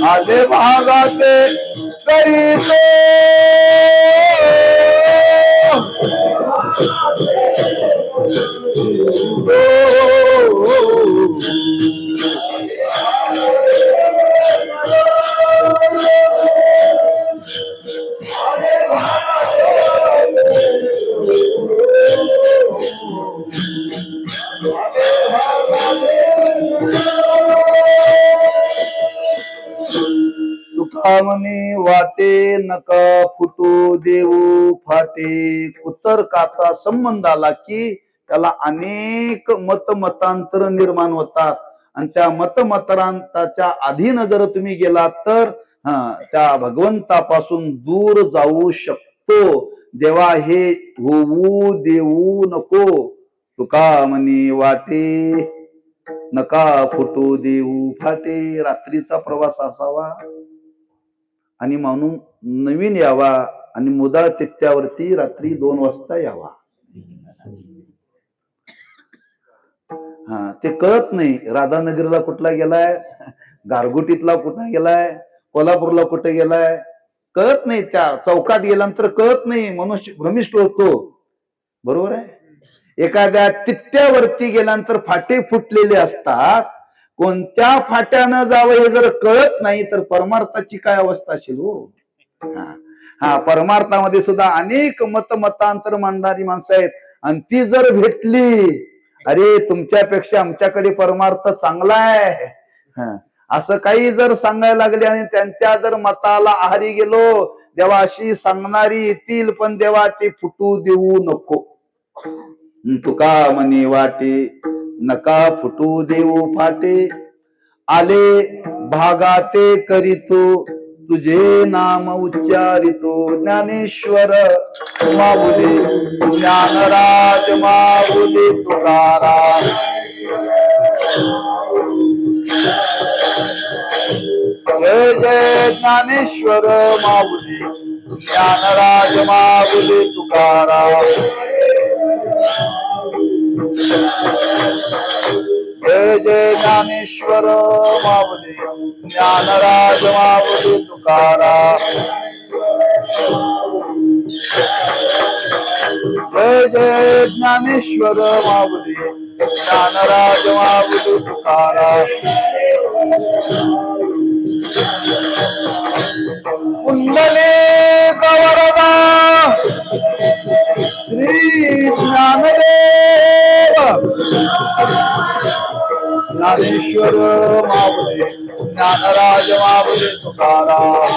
Speaker 1: आले भागाचे करीतो, तुकामने वाटे नका फुटू देऊ फाटे. कुतर्काचा संबंध आला की त्याला अनेक मतमतांतर निर्माण होतात, आणि त्या मतमतांताच्या अधीन जर तुम्ही गेलात तर त्या भगवंतापासून दूर जाऊ शकतो. देवा हे होऊ देऊ नको, तुका म्हणे वाटे नका फुटू देऊ फाटे. रात्रीचा प्रवास असावा आणि म्हणून नवीन यावा आणि मुदा तिट्ट्यावरती रात्री 2 वाजता यावा. ते कळत नाही. राधानगरीला कुठला गेलाय, गारगोटीतला कुठला गेलाय, कोल्हापूरला कुठे गेलाय कळत नाही. त्या चौकात गेल्यानंतर कळत नाही, मनुष्य भ्रमिष्ट होतो. बरोबर आहे. एखाद्या तिट्ट्यावरती गेल्यानंतर फाटे फुटलेले असतात. कोणत्या फाट्यानं जावं हे जर कळत नाही तर परमार्थाची काय अवस्था असेल हो. परमार्थामध्ये सुद्धा अनेक मतांतर मांडणारी माणसं आहेत आणि ती जर भेटली, अरे तुमच्यापेक्षा आमच्याकडे परमार्थ चांगला आहे असं काही जर सांगायला लागले आणि त्यांच्या जर मताला आहारी गेलो, देवा अशी सांगणारी येतील पण देवा ते फुटू देऊ नको. तुका म्हणे वाटे नका फुटू देऊ फाटे. आले भागाते करीतो तुझे नाम उच्चारितो. ज्ञानेश्वर माऊली ज्ञानराज माऊली तुकाराम. जय जय ज्ञानेश्वर माऊली ज्ञानराज माऊली तुकाराम. जय जय ज्ञानेश्वर माऊली ज्ञानराज माऊली तुकाराम. जय जय ज्ञानेश्वर माऊली ज्ञानराज माऊली तुकाराम. कुंडलिक वरदा श्री ज्ञानदेव ज्ञानेश्वर माऊली ज्ञानराज माऊली तुकाराम.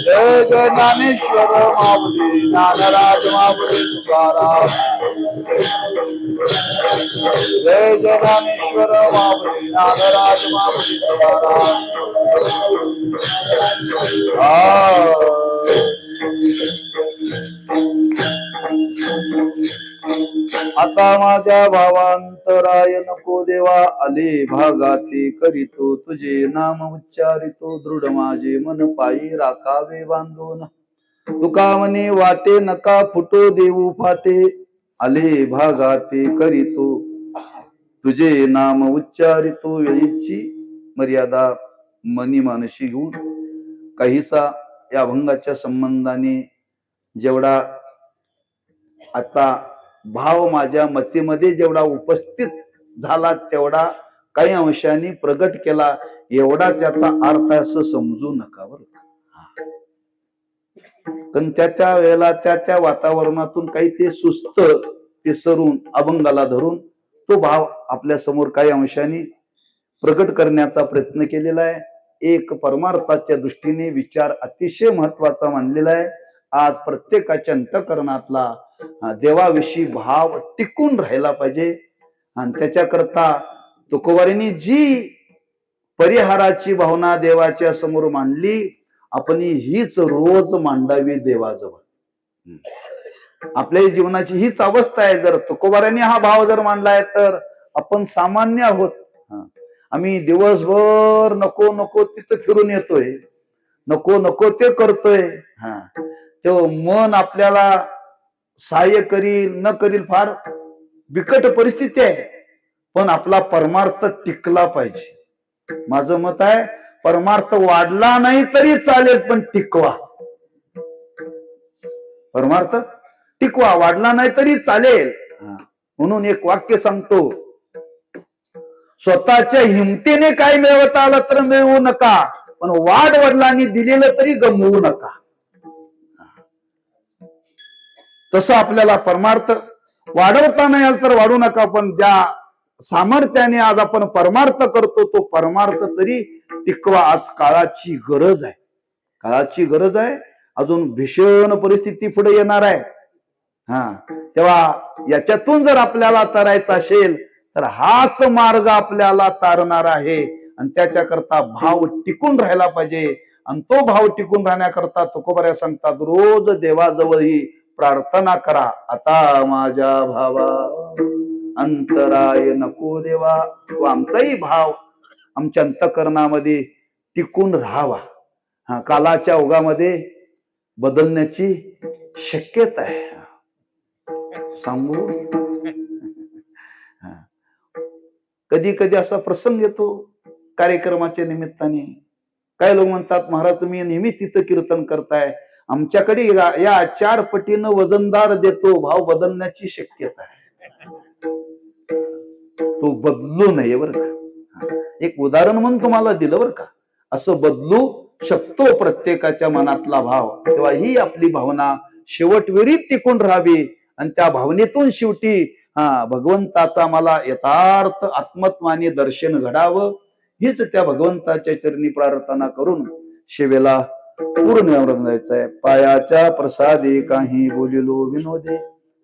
Speaker 1: जय जय ज्ञानेश्वर माऊली ज्ञानराज माऊली तुकाराम. जय जय ज्ञानेश्वर माऊली ज्ञानराज माऊली तुकाराम. आता माझ्या भावांतराय नको देवा. आले भागाते करीतो तुझे नाम उच्चारितो. दृढ माझे मन पायी राखावे बांधून. तुका म्हणे वाटे नका फुटो देऊ फाटे. आले भागाते करीतो तुझे नाम उच्चारितो. वेळीची मर्यादा मनी मानशी घेऊन काहीसा या अभंगाच्या संबंधाने जेवढा आता भाव माझ्या मतीमध्ये जेवढा उपस्थित झाला तेवढा काही अंशाने प्रगट केला. एवढा त्याचा अर्थ असं समजू नका बरं. पण त्या वेळेला त्या वातावरणातून काही ते सुस्त ते सरून अभंगाला धरून तो भाव आपल्या समोर काही अंशाने प्रगट करण्याचा प्रयत्न केलेला आहे. एक परमार्थाच्या दृष्टीने विचार अतिशय महत्वाचा मानलेला आहे. आज प्रत्येकाच्या अंतःकरणातला देवाविषयी भाव टिकून राहिला पाहिजे आणि त्याच्याकरता तुकोबारांनी जी परिहाराची भावना देवाच्या समोर मांडली, आपण हीच रोज मांडावी देवाजवळ. आपल्या जीवनाची हीच अवस्था आहे. जर तुकोबारांनी हा भाव जर मांडलाय तर आपण सामान्य आहोत. आम्ही दिवसभर नको नको तिथं फिरून येतोय, नको नको ते करतोय. तो मन आपल्याला सहाय्य करील न करील फार बिकट परिस्थिती आहे. पण आपला परमार्थ टिकला पाहिजे. माझं मत आहे परमार्थ वाढला नाही तरी चालेल पण टिकवा. परमार्थ टिकवा, वाढला नाही तरी चालेल. म्हणून एक वाक्य सांगतो, स्वतःच्या हिमतीने काय मिळवता आलं तर मिळवू नका, पण वाढ वडिलांनी दिलेलं तरी गमवू नका. तसं आपल्याला परमार्थ वाढवता नाही आलं तर वाढू नका, पण ज्या सामर्थ्याने आज आपण परमार्थ करतो तो परमार्थ तरी टिकवा. आज काळाची गरज आहे, काळाची गरज आहे. अजून भीषण परिस्थिती पुढे येणार आहे. तेव्हा याच्यातून जर आपल्याला तरायचं असेल तर हाच मार्ग आपल्याला तारणार आहे. आणि त्याच्याकरता भाव टिकून राहायला पाहिजे. आणि तो भाव टिकून राहण्याकरता तुकोबऱ्या सांगतात, रोज देवाजवळ ही प्रार्थना करा, आता माझ्या भावा अंतराय नको देवा. तो आमचाही भाव आमच्या अंतःकरणामध्ये टिकून राहावा. हा, कालाच्या ओघामध्ये बदलण्याची शक्यता आहे. सांगू, कधी कधी असा प्रसंग येतो कार्यक्रमाच्या निमित्ताने. काय लोक म्हणतात, महाराज तुम्ही नेहमी तिथं कीर्तन करताय, आमच्याकडे या 4 पटीनं वजनदार देतो, भाव बदलण्याची शक्यता आहे. तो बदलू नये बरं का. एक उदाहरण म्हणून तुम्हाला दिलं बरं का. असं बदलू शकतो प्रत्येकाच्या मनातला भाव. तेव्हा ही आपली भावना शेवटवेळी टिकून राहावी आणि त्या भावनेतून शेवटी भगवंताचा मला यथार्थ आत्मत्वाने दर्शन घडावं, हीच त्या भगवंताच्या चरणी प्रार्थना करून शिवेला पूर्ण जायचंय. पायाच्या प्रसादे काही बोलिलो विनोदे,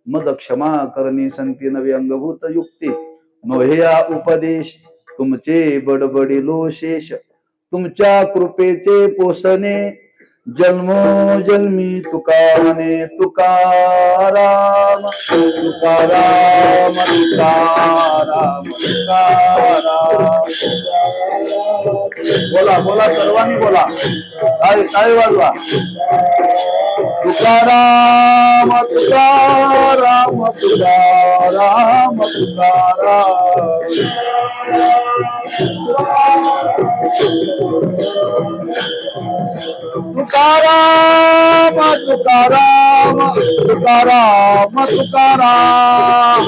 Speaker 1: मज क्षमा करणे संती नवे अंगभूत युक्ती. नोह्या उपदेश तुमचे बडबडिलो शेष, तुमच्या कृपेचे पोसणे जन्मोजन्मी तुकाने. तुकाराम तुकाराम तुकाराम तुकाराम. बोला बोला, सर्वांनी बोला, काय वाजवा. तुकाराम तुकाराम तुकाराम तुकाराम. तुकाराम तुकाराम तुकाराम तुकाराम.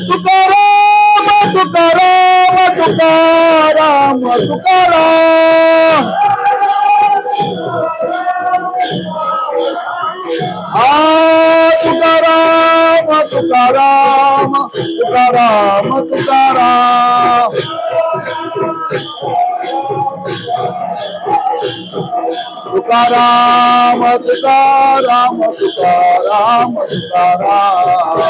Speaker 1: तुकाराम तुकाराम तुकाराम तुकाराम. तुकाराम तुकाराम तुकाराम तुकाराम. तुकाराम तुकाराम तुकाराम तुकाराम.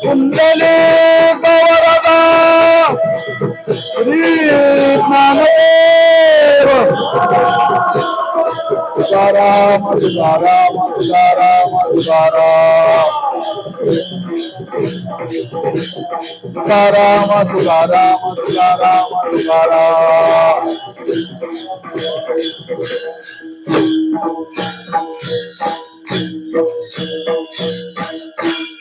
Speaker 1: कुंडली गौरदा श्री ज्ञानदेव. तुकाराम तुकाराम तुकाराम तुकाराम. तुकाराम तुकाराम तुकाराम तुकाराम.